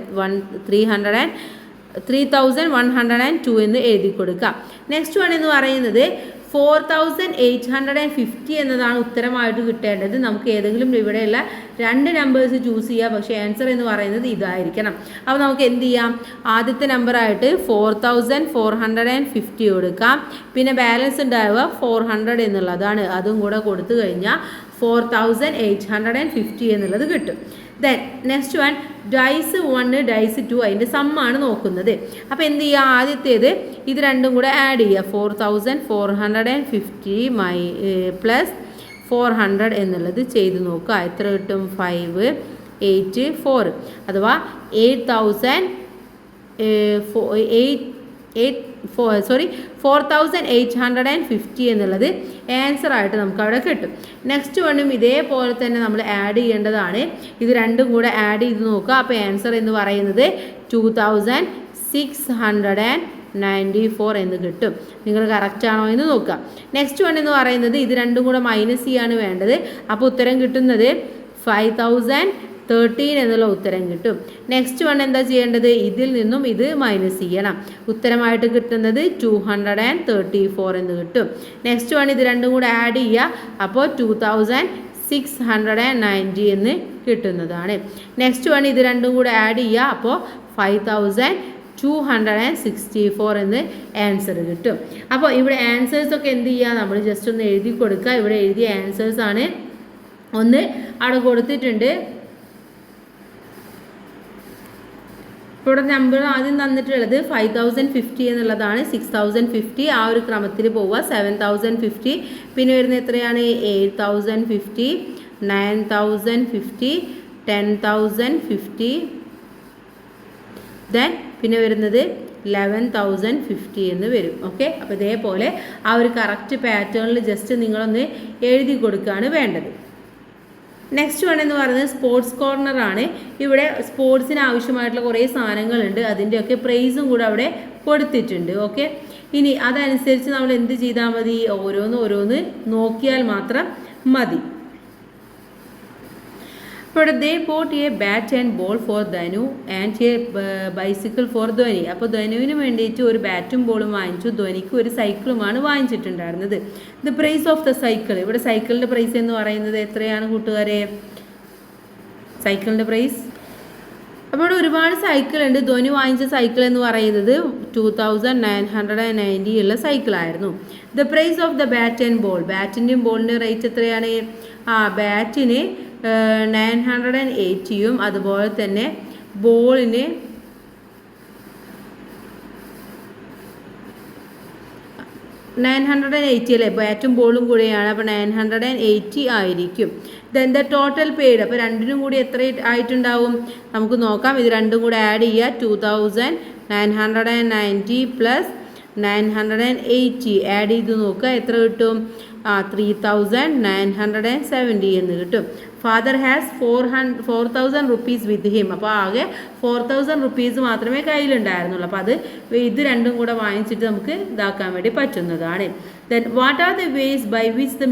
3102 എന്ന് എഴുതി കൊടുക്കുക. നെക്സ്റ്റ് വൺ എന്ന് പറയുന്നത് 4850 എന്നതാണ് ഉത്തരമായിട്ട് കിട്ടേണ്ടത്. നമുക്ക് ഏതെങ്കിലും ഇവിടെയുള്ള 2 നമ്പേഴ്സ് ചൂസ് ചെയ്യാം, പക്ഷേ ആൻസർ എന്ന് പറയുന്നത് ഇതായിരിക്കണം. അപ്പോൾ നമുക്ക് എന്ത് ചെയ്യാം, ആദ്യത്തെ നമ്പറായിട്ട് 4450 കൊടുക്കാം. പിന്നെ ബാലൻസ് ഉണ്ടാവുക 400 എന്നുള്ളതാണ്. അതും കൂടെ കൊടുത്തു കഴിഞ്ഞാൽ 4850 എന്നുള്ളത് കിട്ടും. Then next one dice 1 dice 2 അതിൻ്റെ സമ്മാണ് നോക്കുന്നത്. അപ്പോൾ എന്ത് ചെയ്യുക, ആദ്യത്തേത് ഇത് രണ്ടും കൂടെ ആഡ് ചെയ്യുക. 4450 പ്ലസ് 400 എന്നുള്ളത് ചെയ്ത് നോക്കുക. എത്ര കിട്ടും? 584 അഥവാ 4850 എന്നുള്ളത് ആൻസർ ആയിട്ട് നമുക്ക് അവിടെ കിട്ടും. നെക്സ്റ്റ് വണ്ണും ഇതേപോലെ തന്നെ നമ്മൾ ആഡ് ചെയ്യേണ്ടതാണ്. ഇത് രണ്ടും കൂടെ ആഡ് ചെയ്ത് നോക്കുക. അപ്പോൾ ആൻസർ എന്ന് പറയുന്നത് 2694 എന്ന് കിട്ടും. നിങ്ങൾ കറക്റ്റ് ആണോ എന്ന് നോക്കുക. നെക്സ്റ്റ് വൺ എന്ന് പറയുന്നത് ഇത് രണ്ടും കൂടെ മൈനസ് ചെയ്യാണ് വേണ്ടത്. അപ്പോൾ ഉത്തരം കിട്ടുന്നത് 5013 എന്നുള്ള ഉത്തരം കിട്ടും. നെക്സ്റ്റ് വൺ എന്താ ചെയ്യേണ്ടത്? ഇതിൽ നിന്നും ഇത് മൈനസ് ചെയ്യണം. ഉത്തരമായിട്ട് കിട്ടുന്നത് 234 എന്ന് കിട്ടും. നെക്സ്റ്റ് വൺ ഇത് രണ്ടും കൂടെ ആഡ് ചെയ്യുക. അപ്പോൾ 2690 എന്ന് കിട്ടുന്നതാണ്. നെക്സ്റ്റ് വൺ ഇത് രണ്ടും കൂടെ ആഡ് ചെയ്യുക. അപ്പോൾ 5264 എന്ന് ആൻസർ കിട്ടും. അപ്പോൾ ഇവിടെ ആൻസേഴ്സൊക്കെ എന്ത് ചെയ്യുക, നമ്മൾ ജസ്റ്റ് ഒന്ന് എഴുതി കൊടുക്കുക. ഇവിടെ എഴുതിയ ആൻസേഴ്സാണ് ഒന്ന് അവിടെ കൊടുത്തിട്ടുണ്ട്. ഇവിടെ നമ്പർ ആദ്യം തന്നിട്ടുള്ളത് 5050 എന്നുള്ളതാണ്. 6050 ആ ഒരു ക്രമത്തിൽ പോവുക. 7050 പിന്നെ വരുന്നത് എത്രയാണ്? 8050, 9050, 10,050, ദെൻ പിന്നെ വരുന്നത് 11,050 എന്ന് വരും. ഓക്കെ, അപ്പോൾ ഇതേപോലെ ആ ഒരു കറക്റ്റ് പാറ്റേണിൽ ജസ്റ്റ് നിങ്ങളൊന്ന് എഴുതി കൊടുക്കുകയാണ് വേണ്ടത്. നെക്സ്റ്റ് വൺ എന്ന് പറയുന്നത് സ്പോർട്സ് കോർണറാണ്. ഇവിടെ സ്പോർട്സിന് ആവശ്യമായിട്ടുള്ള കുറേ സാധനങ്ങളുണ്ട്, അതിൻ്റെയൊക്കെ പ്രൈസും കൂടെ അവിടെ കൊടുത്തിട്ടുണ്ട്. ഓക്കെ, ഇനി അതനുസരിച്ച് നമ്മൾ എന്ത് ചെയ്താൽ മതി? ഓരോന്ന് നോക്കിയാൽ മാത്രം മതി. ഇവിടെ they bought a bat and ball for Dhanu and a bicycle for Dhwani. അപ്പോൾ ധനുവിന് വേണ്ടിയിട്ട് ഒരു ബാറ്റും ബോളും വാങ്ങിച്ചു, ധോനിക്ക് ഒരു സൈക്കിളുമാണ് വാങ്ങിച്ചിട്ടുണ്ടായിരുന്നത്. The price of the cycle, ഇവിടെ സൈക്കിളിൻ്റെ പ്രൈസ് എന്ന് പറയുന്നത് എത്രയാണ് കൂട്ടുകാരെ? സൈക്കിളിൻ്റെ പ്രൈസ് അപ്പോൾ ഇവിടെ ഒരുപാട് സൈക്കിൾ ഉണ്ട്. ധോനി വാങ്ങിച്ച സൈക്കിൾ എന്ന് പറയുന്നത് 2990 ഉള്ള സൈക്കിളായിരുന്നു. The price of the bat and ball, ബാറ്റിൻ്റെയും ബോളിൻ്റെയും റേറ്റ് എത്രയാണ്? ബാറ്റിന് 980 അതുപോലെ തന്നെ ബോളിന് 980 അല്ലേ? ബാറ്റും ബോളും കൂടെയാണ്, അപ്പോൾ 980 ആയിരിക്കും. ദെൻ ദ ടോട്ടൽ പെയ്ഡ്, അപ്പോൾ രണ്ടിനും കൂടി എത്ര ആയിട്ടുണ്ടാവും നമുക്ക് നോക്കാം. ഇത് രണ്ടും കൂടെ ആഡ് ചെയ്യുക. 2990 പ്ലസ് 980 ആഡ് ചെയ്ത് നോക്കുക, എത്ര കിട്ടും? 3970 എന്ന് കിട്ടും. Father has 4,000 rupees with him, അപ്പോൾ ആകെ 4,000 റുപ്പീസ് മാത്രമേ കയ്യിലുണ്ടായിരുന്നുള്ളൂ. അപ്പോൾ ഇത് രണ്ടും കൂടെ വാങ്ങിച്ചിട്ട് നമുക്ക് ഇതാക്കാൻ വേണ്ടി പറ്റുന്നതാണ്. Then what are the ways by which the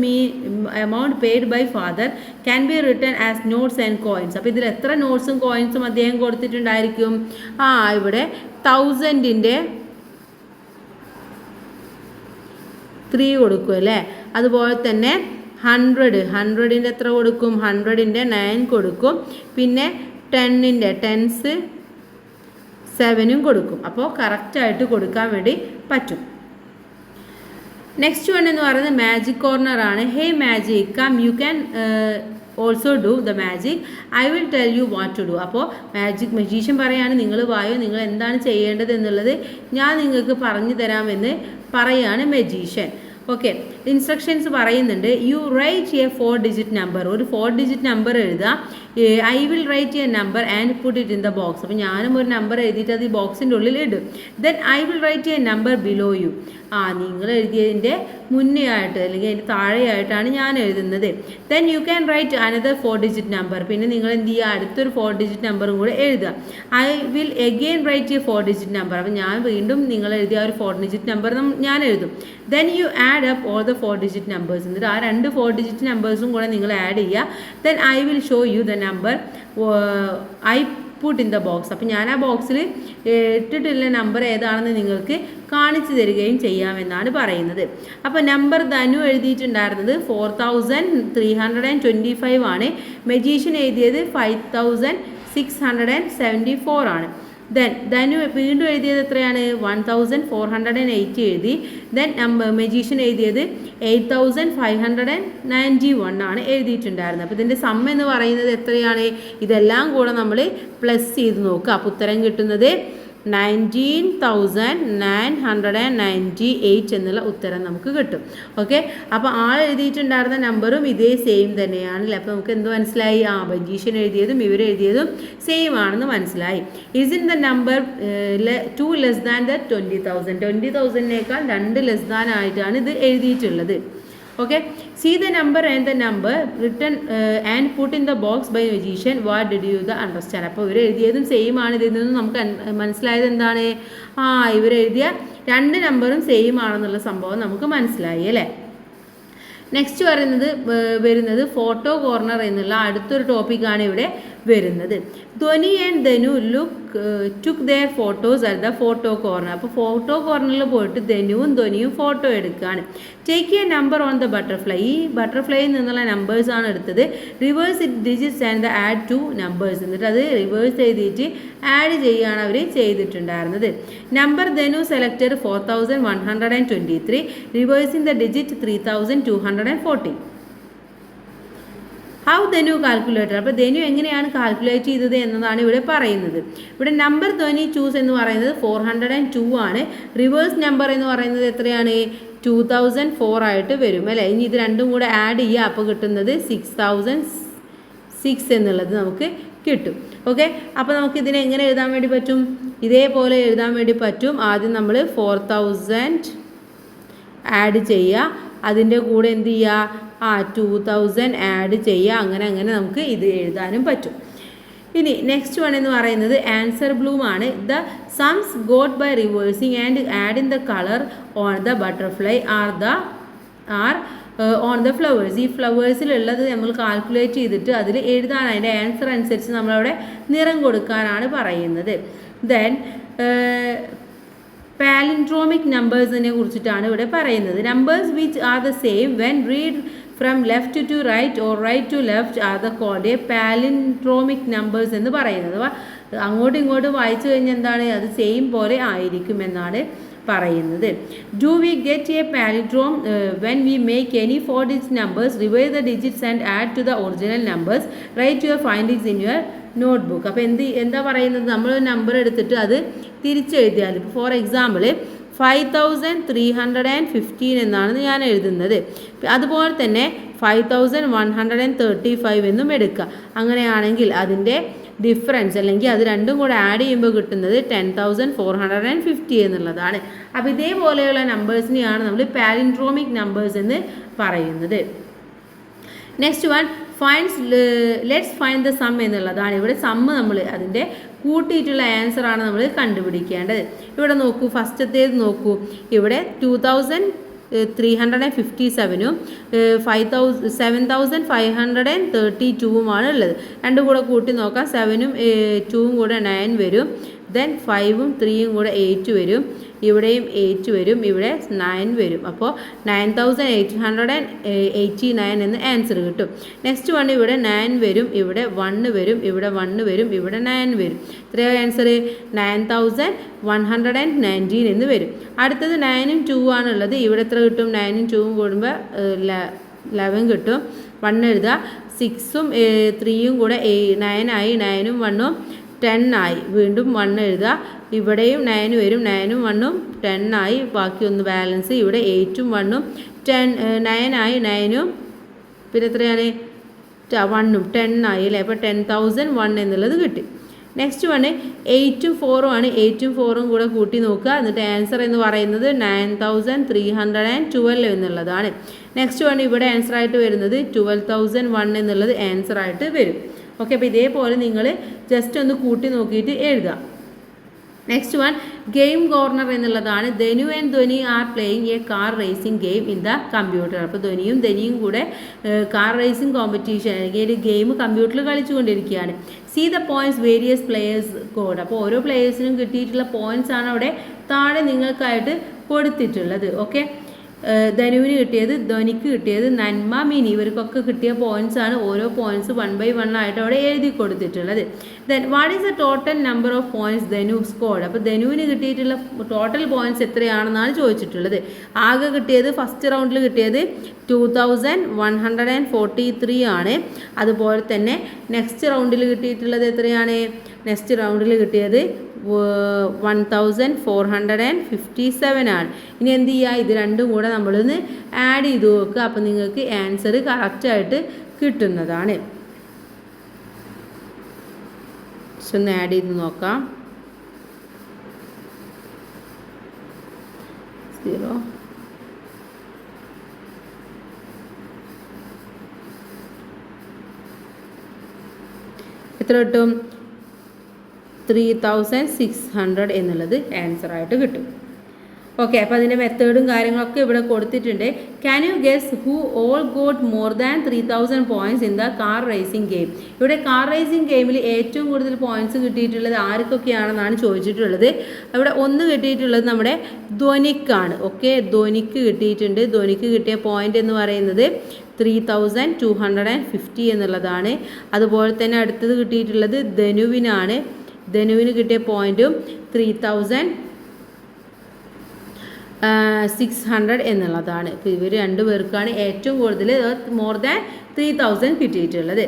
amount paid by father can be return as notes and coins. അപ്പോൾ ഇതിൽ എത്ര നോട്ട്സും കോയിൻസും അദ്ദേഹം കൊടുത്തിട്ടുണ്ടായിരിക്കും? ഇവിടെ 1000ൻ്റെ 3 കൊടുക്കും അല്ലേ? അതുപോലെ തന്നെ 100ൻ്റെ എത്ര കൊടുക്കും? 100ൻ്റെ 9 കൊടുക്കും. പിന്നെ 10ൻ്റെ 10s 7 കൊടുക്കും. അപ്പോൾ കറക്റ്റായിട്ട് കൊടുക്കാൻ വേണ്ടി പറ്റും. നെക്സ്റ്റ് വൺ എന്ന് പറയുന്നത് മാജിക് കോർണറാണ്. Hey magic come you can also do the magic, I will tell you what to do. അപ്പോൾ മജീഷ്യൻ പറയാണ്, നിങ്ങൾ വായോ, നിങ്ങൾ എന്താണ് ചെയ്യേണ്ടത് എന്നുള്ളത് ഞാൻ നിങ്ങൾക്ക് പറഞ്ഞു തരാമെന്ന് പറയാണ് മജീഷ്യൻ. ഓക്കെ, ഇൻസ്ട്രക്ഷൻസ് പറയുന്നുണ്ട്. You write a 4-digit number, ഒരു 4-digit നമ്പർ എഴുതുക. I will write a number and put it in the box. അപ്പോൾ ഞാനും ഒരു നമ്പർ എഴുതിയിട്ട് അത് ഈ ബോക്സിൻ്റെ ഉള്ളിൽ ഇടും. Then I will write a number below you. നിങ്ങൾ എഴുതിയതിൻ്റെ മുന്നേ ആയിട്ട് അല്ലെങ്കിൽ അതിൻ്റെ താഴെയായിട്ടാണ് ഞാൻ എഴുതുന്നത്. Then you can write another 4-digit number. പിന്നെ നിങ്ങൾ എന്ത് ചെയ്യുക? അടുത്തൊരു 4-digit നമ്പറും കൂടെ എഴുതുക. I will again write a 4-digit number. അപ്പോൾ ഞാൻ വീണ്ടും നിങ്ങൾ എഴുതിയ ഒരു 4-digit നമ്പർ ഞാൻ എഴുതും. Then you add up all the 4-digit numbers. എന്നിട്ട് ആ 2 4-digit നമ്പേഴ്സും കൂടെ നിങ്ങൾ ആഡ് ചെയ്യുക. Then I will show you the number I put in the box. അപ്പോൾ ഞാൻ ആ ബോക്സിൽ ഇട്ടിട്ടുള്ള നമ്പർ ഏതാണെന്ന് നിങ്ങൾക്ക് കാണിച്ചു തരികയും ചെയ്യാമെന്നാണ് പറയുന്നത്. അപ്പോൾ നമ്പർ ധനു എഴുതിയിട്ടുണ്ടായിരുന്നത് 4325 ആണ്. മജീഷ്യൻ എഴുതിയത് 5674 ആണ്. ദെൻ ധനു വീണ്ടും എഴുതിയത് എത്രയാണ്? 1480 എഴുതി. ദെൻ മജീഷ്യൻ എഴുതിയത് 8591 ആണ് എഴുതിയിട്ടുണ്ടായിരുന്നത്. അപ്പോൾ ഇതിൻ്റെ സം എന്ന് പറയുന്നത് എത്രയാണ്? ഇതെല്ലാം കൂടെ നമ്മൾ പ്ലസ് ചെയ്ത് നോക്കുക. അപ്പോൾ ഉത്തരം കിട്ടുന്നത് 19,998 എന്നുള്ള ഉത്തരം നമുക്ക് കിട്ടും. ഓക്കെ, അപ്പോൾ ആൾ എഴുതിയിട്ടുണ്ടായിരുന്ന നമ്പറും ഇതേ സെയിം തന്നെയാണല്ലേ. അപ്പോൾ നമുക്ക് എന്ത് മനസ്സിലായി? മജീഷ്യൻ എഴുതിയതും ഇവരെഴുതിയതും സെയിം ആണെന്ന് മനസ്സിലായി. Is in the number 2 less than the 20,000. 20,000-നേക്കാൾ 2 less than ആയിട്ടാണ് ഇത് എഴുതിയിട്ടുള്ളത്. Okay, see the number and the number written and put in the box by magician. What did you understand? അപ്പോൾ ഇവർ എഴുതിയതും സെയിം ആണ്. ഇതിൽ നിന്നും നമുക്ക് മനസ്സിലായത് എന്താണ്? ഇവർ എഴുതിയ 2 നമ്പറും സെയിം ആണെന്നുള്ള സംഭവം നമുക്ക് മനസ്സിലായി അല്ലേ. നെക്സ്റ്റ് വരുന്നത് ഫോട്ടോ കോർണർ എന്നുള്ള അടുത്തൊരു ടോപ്പിക്കാണ് ഇവിടെ വരുന്നത്. Dhwani and Dhanu took their photos at the photo corner. അപ്പോൾ ഫോട്ടോ കോർണറിൽ പോയിട്ട് ധനുവും ധ്വനിയും ഫോട്ടോ എടുക്കുകയാണ്. Take a number on the butterfly. ഈ ബട്ടർഫ്ലൈയിൽ നിന്നുള്ള നമ്പേഴ്സാണ് എടുത്തത്. Reverse it digits and add 2 numbers. എന്നിട്ട് അത് റിവേഴ്സ് ചെയ്തിട്ട് ആഡ് ചെയ്യുകയാണ് അവർ ചെയ്തിട്ടുണ്ടായിരുന്നത്. Number Dhanu selected 4123, reversing the digit 3240. How Dhanu calculator. അപ്പോൾ ധനു എങ്ങനെയാണ് കാൽക്കുലേറ്റ് ചെയ്തത് എന്നതാണ് ഇവിടെ പറയുന്നത്. ഇവിടെ നമ്പർ ധ്വനി ചൂസ് എന്ന് പറയുന്നത് 402 ആണ്. റിവേഴ്സ് നമ്പർ എന്ന് പറയുന്നത് എത്രയാണ്? 2004 ആയിട്ട് വരും അല്ലേ. ഇനി ഇത് രണ്ടും കൂടെ ആഡ് ചെയ്യുക, അപ്പോൾ കിട്ടുന്നത് 6006 എന്നുള്ളത് നമുക്ക് കിട്ടും. ഓക്കെ, അപ്പോൾ നമുക്ക് ഇതിനെ എങ്ങനെ എഴുതാൻ വേണ്ടി പറ്റും? ഇതേപോലെ എഴുതാൻ വേണ്ടി പറ്റും. ആദ്യം നമ്മൾ 4000 ആഡ് ചെയ്യുക, അതിൻ്റെ കൂടെ എന്ത് ചെയ്യുക? 2000 ആഡ് ചെയ്യുക. അങ്ങനെ അങ്ങനെ നമുക്ക് ഇത് എഴുതാനും പറ്റും. ഇനി നെക്സ്റ്റ് വൺ എന്ന് പറയുന്നത് ആൻസർ ബ്ലൂം ആണ്. The sums got by reversing and add in the colour on the butterfly are on the flowers. ഈ ഫ്ലവേഴ്സിലുള്ളത് നമ്മൾ കാൽക്കുലേറ്റ് ചെയ്തിട്ട് അതിൽ എഴുതാൻ, അതിൻ്റെ ആൻസർ അനുസരിച്ച് നമ്മളവിടെ നിറം കൊടുക്കാനാണ് പറയുന്നത്. ദെൻ പാലിൻഡ്രോമിക് നമ്പേഴ്സിനെ കുറിച്ചിട്ടാണ് ഇവിടെ പറയുന്നത്. Numbers which are the same when read from left to right or right to left are the called a palindromic numbers എന്ന് പറയുന്നത്. അങ്ങോട്ടും ഇങ്ങോട്ടും വായിച്ചു കഴിഞ്ഞാൽ എന്താണ്? അത് സെയിം പോലെ ആയിരിക്കും എന്നാണ് പറയുന്നത്. Do we get a palindrome when we make any 4 digit numbers, revise the digits and add to the original numbers, write your findings in your notebook. അപ്പോൾ എന്താ പറയുന്നത്? നമ്മൾ നമ്പർ എടുത്തിട്ട് അത് തിരിച്ചെഴുതിയാൽ, ഇപ്പോൾ ഫോർ എക്സാമ്പിൾ 5315 എന്നാണ് ഞാൻ എഴുതുന്നത്. അതുപോലെ തന്നെ 5135 എന്നും എടുക്കുക. അങ്ങനെയാണെങ്കിൽ അതിൻ്റെ ഡിഫറൻസ് അല്ലെങ്കിൽ അത് രണ്ടും കൂടെ ആഡ് ചെയ്യുമ്പോൾ കിട്ടുന്നത് 10450 എന്നുള്ളതാണ്. അപ്പോൾ ഇതേപോലെയുള്ള നമ്പേഴ്സിനെയാണ് നമ്മൾ പാലിൻഡ്രോമിക് നമ്പേഴ്സ് എന്ന് പറയുന്നത്. Next one let's find the sum എന്നുള്ളതാണ്. ഇവിടെ സമ്മ് നമ്മൾ അതിൻ്റെ കൂട്ടിയിട്ടുള്ള ആൻസറാണ് നമ്മൾ കണ്ടുപിടിക്കേണ്ടത്. ഇവിടെ നോക്കൂ, ഫസ്റ്റത്തേത് നോക്കൂ. ഇവിടെ 2357ഉം 7532 ഉള്ളത്. രണ്ടും കൂടെ കൂട്ടി നോക്കാം. 7ഉം 2ഉം കൂടെ 9 വരും. ദെൻ 5ഉം 3ഉം കൂടെ 8 വരും. ഇവിടെയും 8 വരും, ഇവിടെ 9 വരും. അപ്പോൾ 9889 എന്ന് ആൻസർ കിട്ടും. നെക്സ്റ്റ് വൺ ഇവിടെ 9 വരും, ഇവിടെ 1 വരും, ഇവിടെ 1 വരും, ഇവിടെ 9 വരും. ഇത്രയോ ആൻസർ 9119 എന്ന് വരും. അടുത്തത് 9ഉം 2 ആണുള്ളത്. ഇവിടെ എത്ര കിട്ടും? 9ഉം 2ഉം കൂടുമ്പോൾ 11 കിട്ടും. 1 എഴുതുക. 6ഉം 3ഉം കൂടെ 9 ആയി. 9ഉം 1ഉം 10 ആയി. വീണ്ടും 1 എഴുതുക. ഇവിടെയും 9 വരും. 9ഉം 1ഉം 10 ആയി. ബാക്കി ഒന്ന് ബാലൻസ്. ഇവിടെ 8ഉം 1ഉം 9 ആയി. 9ഉം പിന്നെ എത്രയാണ്? 1ഉം 10 ആയി അല്ലേ. അപ്പോൾ 10,001 എന്നുള്ളത് കിട്ടി. നെക്സ്റ്റ് വണ് 8ഉം 4ഉം ആണ്. 8ഉം 4ഉം കൂടെ കൂട്ടി നോക്കുക. എന്നിട്ട് ആൻസർ എന്ന് പറയുന്നത് 9312 എന്നുള്ളതാണ്. നെക്സ്റ്റ് വൺ ഇവിടെ ആൻസർ ആയിട്ട് വരുന്നത് 12,001 എന്നുള്ളത് ആൻസർ ആയിട്ട് വരും. ഓക്കെ, അപ്പോൾ ഇതേപോലെ നിങ്ങൾ ജസ്റ്റ് ഒന്ന് കൂട്ടി നോക്കിയിട്ട് എഴുതാം. നെക്സ്റ്റ് വൺ ഗെയിം കോർണർ എന്നുള്ളതാണ്. Dhanu and Dhwani are playing a car racing game in the computer. അപ്പോൾ ധനിയും കൂടെ കാർ റേസിംഗ് കോമ്പറ്റീഷൻ അല്ലെങ്കിൽ ഒരു ഗെയിം കമ്പ്യൂട്ടറിൽ കളിച്ചുകൊണ്ടിരിക്കുകയാണ്. See the points various players scored. അപ്പോൾ ഓരോ പ്ലേയേഴ്സിനും കിട്ടിയിട്ടുള്ള പോയിൻറ്റ്സ് ആണ് അവിടെ താഴെ നിങ്ങൾക്കായിട്ട് കൊടുത്തിട്ടുള്ളത്. ഓക്കെ, ധനുവിന് കിട്ടിയത്, ധ്വനിക്ക് കിട്ടിയത്, നന്മ, മിനി ഇവർക്കൊക്കെ കിട്ടിയ പോയിൻറ്റ്സ് ആണ്. ഓരോ പോയിൻറ്റ്സ് 1 by 1 ആയിട്ട് അവിടെ എഴുതി കൊടുത്തിട്ടുള്ളത്. Then what is the total number of points Dhanu scored. അപ്പോൾ ധനുവിന് കിട്ടിയിട്ടുള്ള ടോട്ടൽ പോയിൻറ്റ്സ് എത്രയാണെന്നാണ് ചോദിച്ചിട്ടുള്ളത്. ആകെ കിട്ടിയത് ഫസ്റ്റ് റൗണ്ടിൽ കിട്ടിയത് 2143 ആണ്. അതുപോലെ തന്നെ നെക്സ്റ്റ് റൗണ്ടിൽ കിട്ടിയിട്ടുള്ളത് എത്രയാണ്? നെക്സ്റ്റ് റൗണ്ടിൽ കിട്ടിയത് 1457 ആണ്. ഇനി എന്ത് ചെയ്യുക? ഇത് രണ്ടും കൂടെ നമ്മളൊന്ന് ആഡ് ചെയ്ത് നോക്കുക. അപ്പോൾ നിങ്ങൾക്ക് ആൻസർ കറക്റ്റായിട്ട് കിട്ടുന്നതാണ്. ഒന്ന് ആഡ് ചെയ്ത് നോക്കാം. 0 എത്ര കിട്ടും? 3600 എന്നുള്ളത് ആൻസർ ആയിട്ട് കിട്ടും. ഓക്കെ, അപ്പോൾ അതിൻ്റെ മെത്തേഡും കാര്യങ്ങളൊക്കെ ഇവിടെ കൊടുത്തിട്ടുണ്ട്. Can you guess who all got more than 3000 points in the car racing game. ഇവിടെ കാർ റേസിംഗ് ഗെയിമിൽ ഏറ്റവും കൂടുതൽ പോയിൻറ്റ്സ് കിട്ടിയിട്ടുള്ളത് ആർക്കൊക്കെയാണെന്നാണ് ചോദിച്ചിട്ടുള്ളത്. ഇവിടെ ഒന്ന് കിട്ടിയിട്ടുള്ളത് നമ്മുടെ ധ്വനിക്കാണ്. ഓക്കെ, ധ്വനിക്ക് കിട്ടിയിട്ടുണ്ട്. ധ്വനിക്ക് കിട്ടിയ പോയിൻ്റ് എന്ന് പറയുന്നത് 3250 എന്നുള്ളതാണ്. അതുപോലെ തന്നെ അടുത്തത് കിട്ടിയിട്ടുള്ളത് ധനുവിനാണ്. ധനുവിന് കിട്ടിയ പോയിൻറ്റും 600 എന്നുള്ളതാണ്. ഇപ്പോൾ ഇവർ രണ്ടുപേർക്കാണ് ഏറ്റവും കൂടുതൽ മോർ ദാൻ 3000 കിട്ടിയിട്ടുള്ളത്.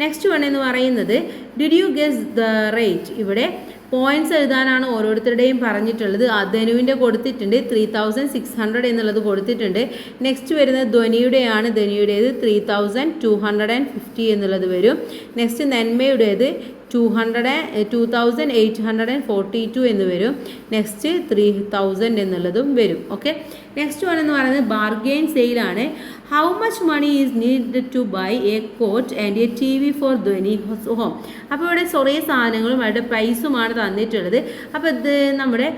നെക്സ്റ്റ് വൺ എന്ന് പറയുന്നത് did you guess the rate. ഇവിടെ പോയിന്റ്സ് എഴുതാനാണ് ഓരോരുത്തരുടെയും പറഞ്ഞിട്ടുള്ളത്. ധനുവിൻ്റെ കൊടുത്തിട്ടുണ്ട് 3600 എന്നുള്ളത് കൊടുത്തിട്ടുണ്ട്. നെക്സ്റ്റ് വരുന്നത് ധ്വനിയുടെയാണ്. ധ്വനിയുടേത് 3250 എന്നുള്ളത് വരും. നെക്സ്റ്റ് നന്മയുടേത് 2842 എന്ന് വരും. നെക്സ്റ്റ് 3000 എന്നുള്ളതും വരും. ഓക്കെ, നെക്സ്റ്റ് വൺ എന്ന് പറയുന്നത് ബാർഗെയിൻ സെയിലാണ്. How much money is needed to buy a coat and a TV for Dhvani home. അപ്പോൾ ഇവിടെ കുറേ സാധനങ്ങളും അവരുടെ പ്രൈസുമാണ് തന്നിട്ടുള്ളത്. അപ്പോൾ ഇത് നമ്മുടെ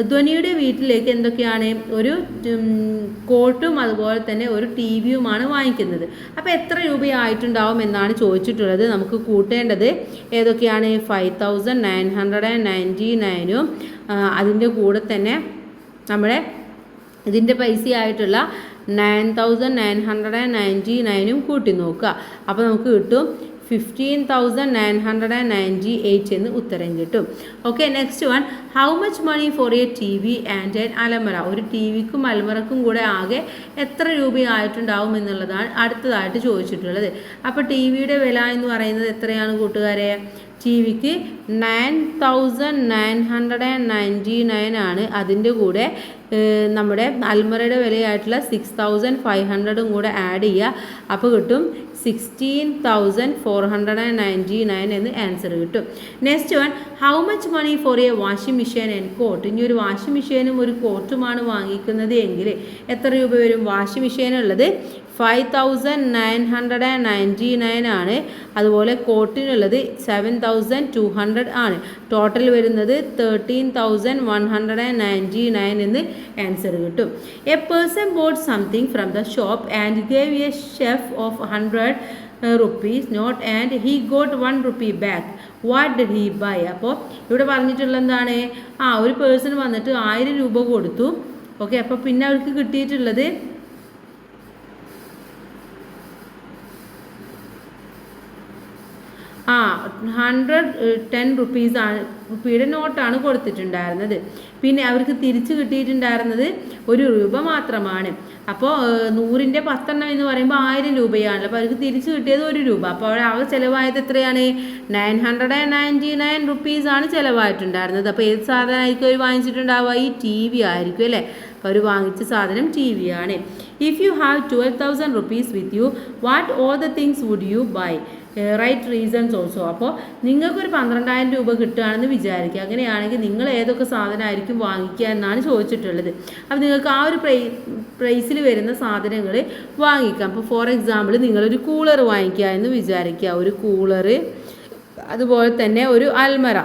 ധ്വനിയുടെ വീട്ടിലേക്ക് എന്തൊക്കെയാണ്, ഒരു കോട്ടും അതുപോലെ തന്നെ ഒരു TVയുമാണ് വാങ്ങിക്കുന്നത്. അപ്പോൾ എത്ര രൂപയായിട്ടുണ്ടാവും എന്നാണ് ചോദിച്ചിട്ടുള്ളത്. നമുക്ക് കൂട്ടേണ്ടത് ഏതൊക്കെയാണ്, 5999 അതിൻ്റെ കൂടെ തന്നെ നമ്മുടെ ഇതിൻ്റെ പൈസയായിട്ടുള്ള 9999 കൂട്ടി നോക്കുക. അപ്പോൾ നമുക്ക് കിട്ടും 15,998 എന്ന് ഉത്തരം കിട്ടും. Okay, next one how much money for a TV and an അലമറ. ഒരു TVക്കും അലമറക്കും കൂടെ ആകെ എത്ര രൂപയായിട്ടുണ്ടാവും എന്നുള്ളതാണ് അടുത്തതായിട്ട് ചോദിച്ചിട്ടുള്ളത്. അപ്പോൾ TVയുടെ വില എന്ന് പറയുന്നത് എത്രയാണ് കൂട്ടുകാരെ? TVക്ക് 9999 ആണ്. അതിൻ്റെ കൂടെ നമ്മുടെ അൽമറയുടെ വിലയായിട്ടുള്ള 6500 കൂടെ ആഡ് ചെയ്യുക. അപ്പോൾ കിട്ടും 16,499 എന്ന് ആൻസർ കിട്ടും. Next one how much money for a washing machine and coat. ഇനി ഒരു വാഷിംഗ് മെഷീനും ഒരു കോട്ടുമാണ് വാങ്ങിക്കുന്നത് എങ്കിൽ എത്ര രൂപ വരും? വാഷിംഗ് മെഷീനുള്ളത് 5999 ആണ്. അതുപോലെ കോട്ടിനുള്ളത് 7200 ആണ്. ടോട്ടൽ വരുന്നത് 13,199 എന്ന് ആൻസർ കിട്ടും. A person bought something from the shop and gave a chef of 100 rupees note and he got 1 rupee back. What did he buy. അപ്പോൾ ഇവിടെ പറഞ്ഞിട്ടുള്ള എന്താണ്, ഒരു പേഴ്സൺ വന്നിട്ട് 1000 രൂപ കൊടുത്തു. ഓക്കെ, അപ്പോൾ പിന്നെ അവർക്ക് കിട്ടിയിട്ടുള്ളത് 110 റുപ്പീയുടെ നോട്ടാണ് കൊടുത്തിട്ടുണ്ടായിരുന്നത്. പിന്നെ അവർക്ക് തിരിച്ച് കിട്ടിയിട്ടുണ്ടായിരുന്നത് 1 രൂപ മാത്രമാണ്. അപ്പോൾ 100ൻ്റെ 10 എന്ന് പറയുമ്പോൾ 1000 രൂപയാണല്ലോ. അപ്പോൾ അവർക്ക് തിരിച്ച് കിട്ടിയത് 1 രൂപ. അപ്പോൾ അവിടെ ആകെ ചിലവായത് എത്രയാണ്? 999 റുപ്പീസാണ് ചിലവായിട്ടുണ്ടായിരുന്നത്. അപ്പോൾ ഏത് സാധനമായിരിക്കും അവർ വാങ്ങിച്ചിട്ടുണ്ടാവുക? ഈ TV ആയിരിക്കും അല്ലേ. അപ്പോൾ അവർ വാങ്ങിച്ച സാധനം TV ആണ്. If you have 12,000 rupees with you, what all the things would you buy. Write reasons also. അപ്പോൾ നിങ്ങൾക്കൊരു 12,000 രൂപ കിട്ടുകയാണെന്ന് വിചാരിക്കുക. അങ്ങനെയാണെങ്കിൽ നിങ്ങൾ ഏതൊക്കെ സാധനമായിരിക്കും വാങ്ങിക്കുക എന്നാണ് ചോദിച്ചിട്ടുള്ളത്. അപ്പോൾ നിങ്ങൾക്ക് ആ ഒരു പ്രൈസിൽ വരുന്ന സാധനങ്ങൾ വാങ്ങിക്കാം. അപ്പോൾ ഫോർ എക്സാമ്പിൾ നിങ്ങളൊരു കൂളർ വാങ്ങിക്കുക എന്ന് വിചാരിക്കുക. ഒരു കൂളർ, അതുപോലെ തന്നെ ഒരു അൽമറ.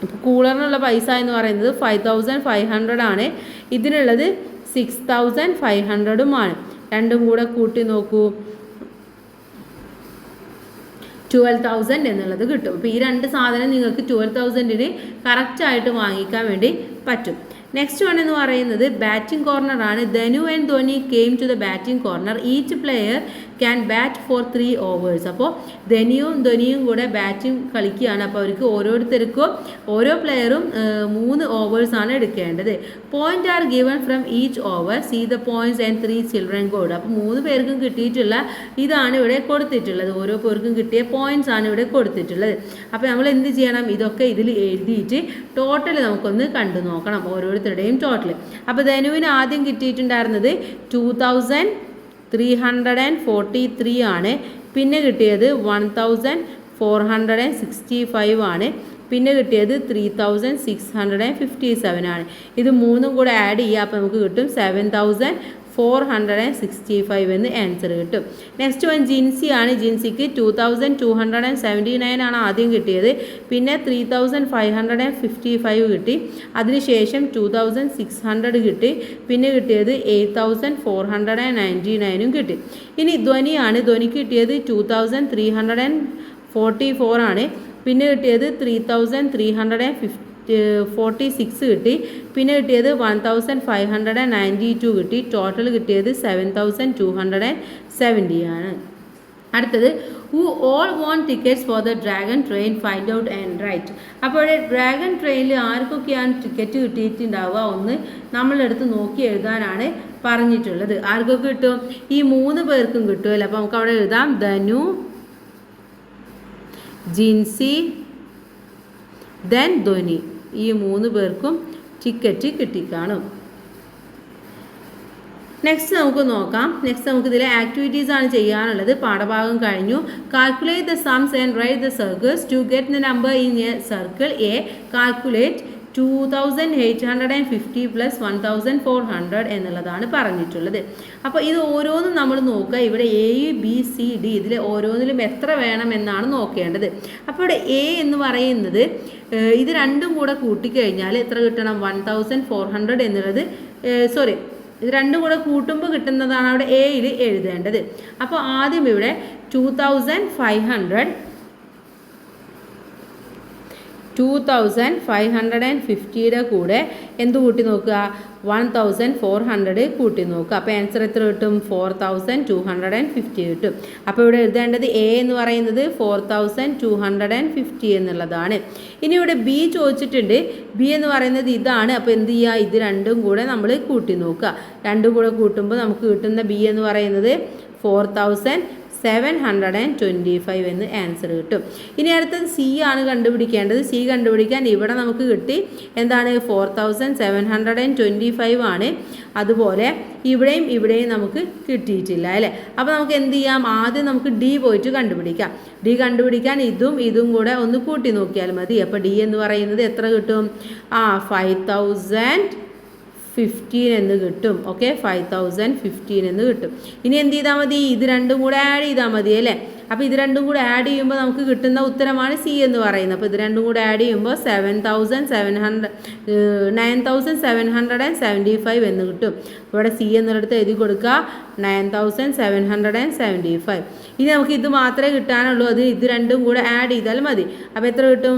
ഇപ്പോൾ കൂളറിനുള്ള പൈസ എന്ന് പറയുന്നത് 5500 ആണ്. ഇതിനുള്ളത് 6500 രണ്ടും കൂടെ കൂട്ടി നോക്കൂ, 12,000 എന്നുള്ളത് കിട്ടും. അപ്പോൾ ഈ രണ്ട് സാധനം നിങ്ങൾക്ക് 12,000 കറക്റ്റായിട്ട് വാങ്ങിക്കാൻ വേണ്ടി പറ്റും. നെക്സ്റ്റ് വൺ എന്ന് പറയുന്നത് ബാറ്റിംഗ് കോർണറാണ്. Dhanu and Dhoni came to the batting corner. Each player can bat for 3 overs. അപ്പോൾ ധോനിയും കൂടെ ബാറ്റിംഗ് കളിക്കുകയാണ്. അപ്പോൾ അവർക്ക് ഓരോരുത്തർക്കും ഓരോ പ്ലെയറും 3 overs ആണ് എടുക്കേണ്ടത്. Point are given from each over. See the points and 3 children gold. അപ്പോൾ 3 പേർക്കും കിട്ടിയിട്ടുള്ള ഇതാണ് ഇവിടെ കൊടുത്തിട്ടുള്ളത്. ഓരോ പേർക്കും കിട്ടിയ പോയിന്റ്സ് ആണ് ഇവിടെ കൊടുത്തിട്ടുള്ളത്. അപ്പോൾ നമ്മൾ എന്ത് ചെയ്യണം? ഇതൊക്കെ ഇതിൽ എഴുതിയിട്ട് ടോട്ടൽ നമുക്കൊന്ന് കണ്ടു നോക്കണം, ഓരോരുത്തരുടെയും ടോട്ടൽ. അപ്പോൾ ധനുവിന് ആദ്യം കിട്ടിയിട്ടുണ്ടായിരുന്നത് 2343 ആണ്. പിന്നെ കിട്ടിയത് 1465 ആണ്. പിന്നെ കിട്ടിയത് 3657 ആണ്. ഇത് മൂന്നും കൂടെ ആഡ് ചെയ്യുക. അപ്പോൾ നമുക്ക് കിട്ടും 7465 എന്ന് ആൻസർ കിട്ടും. നെക്സ്റ്റ് വൺ ജിൻസി ആണ്. ജിൻസിക്ക് 2279 ആണ് ആദ്യം കിട്ടിയത്. പിന്നെ 3555 കിട്ടി. അതിനുശേഷം 2600 കിട്ടി. പിന്നെ കിട്ടിയത് 8499 കിട്ടി. ഇനി ധ്വനിയാണ്. ധ്വനിക്ക് കിട്ടിയത് 2344 ആണ്. പിന്നെ കിട്ടിയത് 3346 കിട്ടി. പിന്നെ കിട്ടിയത് 1592 കിട്ടി. ടോട്ടൽ കിട്ടിയത് 7270 ആണ്. അടുത്തത് who all want tickets for the dragon train, find out and write. അപ്പോൾ ഡ്രാഗൺ ട്രെയിനിൽ ആർക്കൊക്കെയാണ് ടിക്കറ്റ് കിട്ടിയിട്ടുണ്ടാവുക ഒന്ന് നമ്മളെടുത്ത് നോക്കി എഴുതാനാണ് പറഞ്ഞിട്ടുള്ളത്. ആർക്കൊക്കെ കിട്ടും? ഈ 3 പേർക്കും കിട്ടുമല്ലോ. അപ്പോൾ നമുക്ക് അവിടെ എഴുതാം ധനു, ജിൻസി, ദെൻ ധ്വനി. ഈ 3 പേർക്കും ടിക്കറ്റ് കിട്ടിക്കാണും. നെക്സ്റ്റ് നമുക്ക് നോക്കാം. നെക്സ്റ്റ് നമുക്ക് ഇതിലെ ആക്ടിവിറ്റീസ് ആണ് ചെയ്യാനുള്ളത്. പാഠഭാഗം കഴിഞ്ഞു. Calculate the sums and write the circles to get the number in a circle a. Calculate 2850 plus 1400 എന്നുള്ളതാണ് പറഞ്ഞിട്ടുള്ളത്. അപ്പോൾ ഇത് ഓരോന്നും നമ്മൾ നോക്കുക. ഇവിടെ എ ബി സി ഡി ഇതിൽ ഓരോന്നിലും എത്ര വേണം എന്നാണ് നോക്കേണ്ടത്. അപ്പോൾ ഇവിടെ എ എന്ന് പറയുന്നത് ഇത് രണ്ടും കൂടെ കൂട്ടിക്കഴിഞ്ഞാൽ എത്ര കിട്ടണം? 1400 എന്നുള്ളത് ഇത് രണ്ടും കൂടെ കൂട്ടുമ്പോൾ കിട്ടുന്നതാണ് അവിടെ എയിൽ എഴുതേണ്ടത്. അപ്പോൾ ആദ്യം ഇവിടെ 2550യുടെ കൂടെ എന്ത് കൂട്ടി നോക്കുക? 1400 കൂട്ടി നോക്കുക. അപ്പോൾ ആൻസർ എത്ര കിട്ടും? 4250 കിട്ടും. അപ്പോൾ ഇവിടെ എഴുതേണ്ടത് എ എന്ന് പറയുന്നത് 4250 എന്നുള്ളതാണ്. ഇനി ഇവിടെ ബി ചോദിച്ചിട്ടുണ്ട്. ബി എന്ന് പറയുന്നത് ഇതാണ്. അപ്പോൾ എന്ത് ചെയ്യുക? ഇത് രണ്ടും കൂടെ നമ്മൾ കൂട്ടി നോക്കുക. രണ്ടും കൂടെ കൂട്ടുമ്പോൾ നമുക്ക് കിട്ടുന്ന ബി എന്ന് പറയുന്നത് 4725 എന്ന് ആൻസർ കിട്ടും. ഇനി അടുത്തത് സി ആണ് കണ്ടുപിടിക്കേണ്ടത്. സി കണ്ടുപിടിക്കാൻ ഇവിടെ നമുക്ക് കിട്ടി എന്താണ്? 4725 ആണ്. അതുപോലെ ഇവിടെയും നമുക്ക് കിട്ടിയിട്ടില്ല അല്ലേ? അപ്പോൾ നമുക്ക് എന്ത് ചെയ്യാം? ആദ്യം നമുക്ക് ഡി പോയിട്ട് കണ്ടുപിടിക്കാം. ഡി കണ്ടുപിടിക്കാൻ ഇതും കൂടെ ഒന്ന് കൂട്ടി നോക്കിയാൽ മതി. അപ്പോൾ ഡി എന്ന് പറയുന്നത് എത്ര കിട്ടും? 5015 എന്ന് കിട്ടും. ഓക്കെ, 5015 എന്ന് കിട്ടും. ഇനി എന്ത് ചെയ്താൽ മതി? ഇത് രണ്ടും കൂടെ ആഡ് ചെയ്താൽ മതി അല്ലേ? അപ്പോൾ ഇത് രണ്ടും കൂടെ ആഡ് ചെയ്യുമ്പോൾ നമുക്ക് കിട്ടുന്ന ഉത്തരമാണ് സി എന്ന് പറയുന്നത്. അപ്പോൾ ഇത് രണ്ടും കൂടെ ആഡ് ചെയ്യുമ്പോൾ 9775 എന്ന് കിട്ടും. ഇവിടെ സി എന്നുള്ളടത്ത് എഴുതി കൊടുക്കുക 9775. ഇനി നമുക്ക് ഇത് മാത്രമേ കിട്ടാനുള്ളൂ. ഇത് രണ്ടും കൂടെ ആഡ് ചെയ്താൽ മതി. അപ്പോൾ എത്ര കിട്ടും?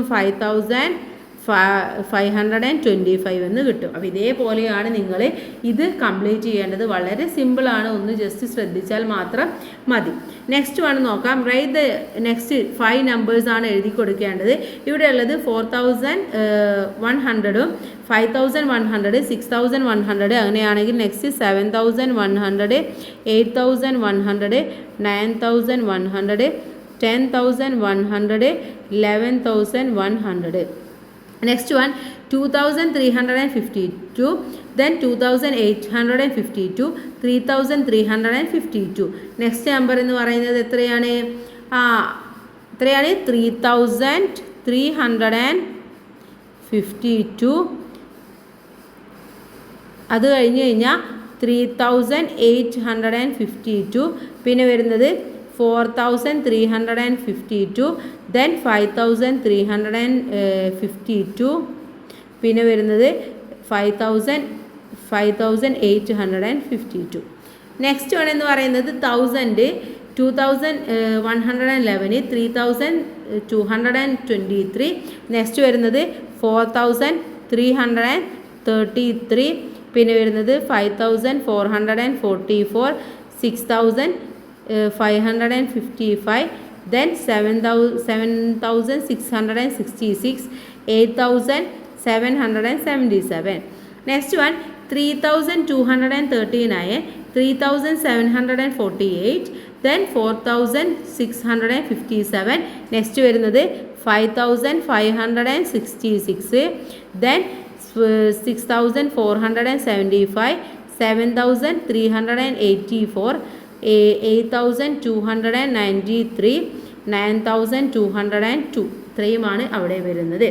5525 എന്ന് കിട്ടും. അപ്പോൾ ഇതേപോലെയാണ് നിങ്ങൾ ഇത് കംപ്ലീറ്റ് ചെയ്യേണ്ടത്. വളരെ സിമ്പിളാണ്. ഒന്ന് ജസ്റ്റ് ശ്രദ്ധിച്ചാൽ മാത്രം മതി. നെക്സ്റ്റ് വൺ നോക്കാം. റൈറ്റ് ദ നെക്സ്റ്റ് 5 നമ്പേഴ്സ് ആണ് എഴുതി കൊടുക്കേണ്ടത്. ഇവിടെ ഉള്ളത് 4100, 5100, 6100. അങ്ങനെയാണെങ്കിൽ next 7100, 8100, 9100, 10100, 11100. Next one 2352, then 2852, 3352. Next number എന്ന് പറയുന്നത് എത്രയാണ്? 3352. അത് കഴിഞ്ഞ് കഴിഞ്ഞാൽ 3852. പിന്നെ വരുന്നത് 4352, then 5352. പിന്നെ വരുന്നത് 5852. നെക്സ്റ്റ് വൺ എന്ന് പറയുന്നത് 1000, 2111, 3223. നെക്സ്റ്റ് വരുന്നത് 4333. പിന്നെ വരുന്നത് 5444, 6555, then 7666, 8777. Next one 3239, 3748, then 4657. Next വരുന്നത് 5566, then 6475, 7384, 8293, 9202. ഇത്രയുമാണ് അവിടെ വരുന്നത്.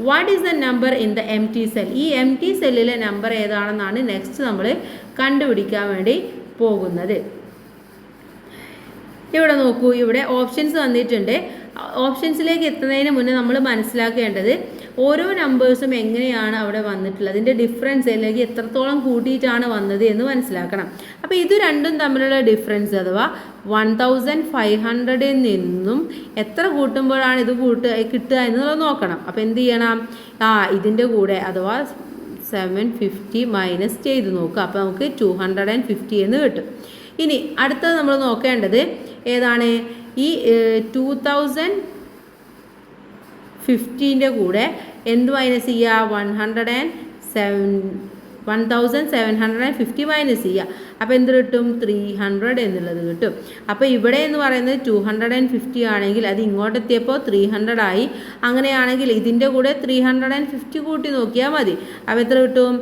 What is the number in the M T cell? ഈ എം ടി സെല്ലിലെ നമ്പർ ഏതാണെന്നാണ് നെക്സ്റ്റ് നമ്മൾ കണ്ടുപിടിക്കാൻ വേണ്ടി പോകുന്നത്. ഇവിടെ നോക്കൂ, ഇവിടെ ഓപ്ഷൻസ് വന്നിട്ടുണ്ട്. ഓപ്ഷൻസിലേക്ക് എത്തുന്നതിന് മുന്നേ നമ്മൾ മനസ്സിലാക്കേണ്ടത് ഓരോ നമ്പേഴ്സും എങ്ങനെയാണ് അവിടെ വന്നിട്ടുള്ളത്, അതിൻ്റെ ഡിഫറൻസ് അല്ലെങ്കിൽ എത്രത്തോളം കൂട്ടിയിട്ടാണ് വന്നത് എന്ന് മനസ്സിലാക്കണം. അപ്പോൾ ഇത് രണ്ടും തമ്മിലുള്ള ഡിഫറൻസ് അഥവാ 1500 നിന്നും എത്ര കൂട്ടുമ്പോഴാണ് ഇത് കിട്ടുക എന്നുള്ളത് നോക്കണം. അപ്പോൾ എന്ത് ചെയ്യണം? ഇതിൻ്റെ കൂടെ അഥവാ 750 മൈനസ് ചെയ്ത് നോക്കുക. അപ്പോൾ നമുക്ക് 250 എന്ന് കിട്ടും. ഇനി അടുത്തത് നമ്മൾ നോക്കേണ്ടത് ഏതാണ്? ഈ 2015 കൂടെ എന്ത് മൈനസ് ചെയ്യുക? 1750 മൈനസ് ചെയ്യുക. അപ്പോൾ എന്ത് കിട്ടും? 300 എന്നുള്ളത് കിട്ടും. അപ്പോൾ ഇവിടെ എന്ന് പറയുന്നത് 250 ആണെങ്കിൽ അത് ഇങ്ങോട്ടെത്തിയപ്പോൾ 300 ആയി. അങ്ങനെയാണെങ്കിൽ ഇതിൻ്റെ കൂടെ 350 കൂട്ടി നോക്കിയാൽ മതി. അപ്പോൾ എത്ര കിട്ടും?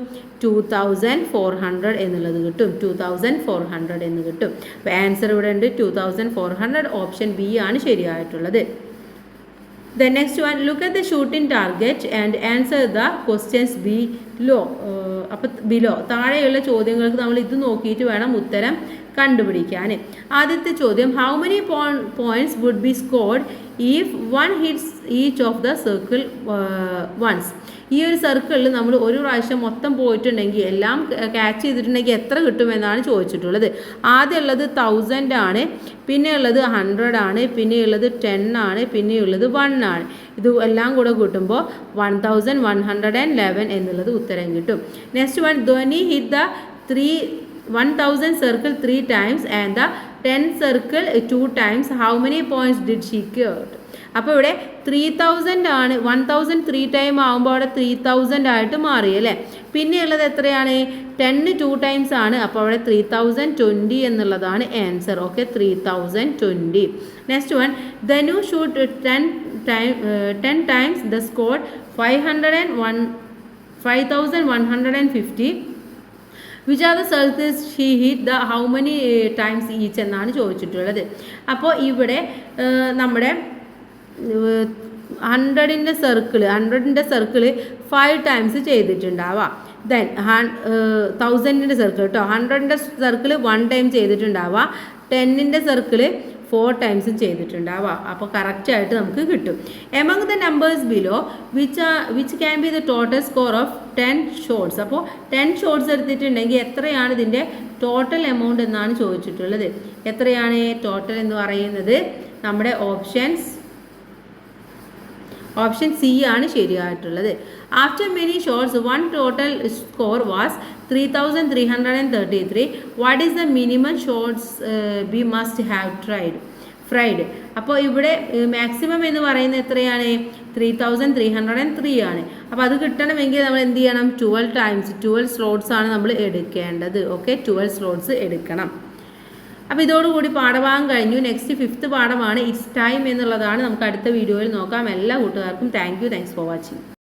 2400 എന്നുള്ളത് കിട്ടും. 2400 എന്ന് കിട്ടും. അപ്പോൾ ആൻസർ ഇവിടെ ഉണ്ട് 2400. ഓപ്ഷൻ ബി ആണ് ശരിയായിട്ടുള്ളത്. The next one, look at the shooting target and answer the questions below. അപ്പോൾ ബിലോ താഴെയുള്ള ചോദ്യങ്ങൾക്ക് നമ്മൾ ഇത് നോക്കിയിട്ട് വേണം ഉത്തരം കണ്ടുപിടിക്കാൻ. ആദ്യത്തെ ചോദ്യം, how many points would be scored if one hits each of the circle ones. ഈ ഒരു സർക്കിളിൽ നമ്മൾ ഒരു പ്രാവശ്യം മൊത്തം പോയിട്ടുണ്ടെങ്കിൽ, എല്ലാം ക്യാച്ച് ചെയ്തിട്ടുണ്ടെങ്കിൽ എത്ര കിട്ടുമെന്നാണ് ചോദിച്ചിട്ടുള്ളത്. ആദ്യമുള്ളത് 1000 ആണ്, പിന്നെയുള്ളത് 100 ആണ്, പിന്നെയുള്ളത് 10 ആണ്, പിന്നെയുള്ളത് 1 ആണ്. ഇത് എല്ലാം കൂടെ കൂട്ടുമ്പോൾ 1111 എന്നുള്ളത് ഉത്തരം കിട്ടും. Next one, Dhwani hit the 1000 circle 3 times and the 10 circle 2 times. How many points did she get? അപ്പോൾ ഇവിടെ 3000 ആണ്. 1000 3 ടൈം ആകുമ്പോൾ അവിടെ 3000 ആയിട്ട് മാറി അല്ലേ. പിന്നെയുള്ളത് എത്രയാണ്? 10 2 ടൈംസ് ആണ്. അപ്പോൾ അവിടെ 3020 എന്നുള്ളതാണ് answer. Okay, 3020. Next one, Dhanu shoot 10 times the score 5150. Which are the circles she hit the how many times each എന്നാണ് ചോദിച്ചിട്ടുള്ളത്. അപ്പോൾ ഇവിടെ നമ്മുടെ 100ൻ്റെ സർക്കിള് 5 ടൈംസ് ചെയ്തിട്ടുണ്ടാവാം. ദെൻ 1000ൻ്റെ സർക്കിൾ കേട്ടോ, 100ൻ്റെ സർക്കിള് 1 ടൈം ചെയ്തിട്ടുണ്ടാവാം. 10ൻ്റെ സർക്കിള് 4 ടൈംസും ചെയ്തിട്ടുണ്ടാവാം. അപ്പോൾ കറക്റ്റായിട്ട് നമുക്ക് കിട്ടും. Among the numbers below which can be the total score of 10 shots. അപ്പോൾ 10 ഷോട്ട്സ് എടുത്തിട്ടുണ്ടെങ്കിൽ എത്രയാണ് ഇതിൻ്റെ ടോട്ടൽ എമൗണ്ട് എന്നാണ് ചോദിച്ചിട്ടുള്ളത്. എത്രയാണ് ടോട്ടൽ എന്ന് പറയുന്നത്? നമ്മുടെ ഓപ്ഷൻ സി ആണ് ശരിയായിട്ടുള്ളത്. After many shots one total score was 3333. What is the minimum shots be must have fried. അപ്പോൾ ഇവിടെ മാക്സിമം എന്ന് പറയുന്നത് എത്രയാണ്? 3303 ആണ്. അപ്പോൾ അത് കിട്ടണമെങ്കിൽ നമ്മൾ എന്ത് ചെയ്യണം? 12 സ്ലോട്ട്സ് ആണ് നമ്മൾ എടുക്കേണ്ടത്. ഓക്കെ, 12 സ്ലോട്ട്സ് എടുക്കണം. അപ്പോൾ ഇതോടുകൂടി പാഠഭാഗം കഴിഞ്ഞു. നെക്സ്റ്റ് 5th പാഠമാണ് ഇറ്റ്സ് ടൈം എന്നുള്ളതാണ്. നമുക്ക് അടുത്ത വീഡിയോയിൽ നോക്കാം. എല്ലാ കൂട്ടുകാർക്കും താങ്ക്സ് ഫോർ വാച്ചിങ്.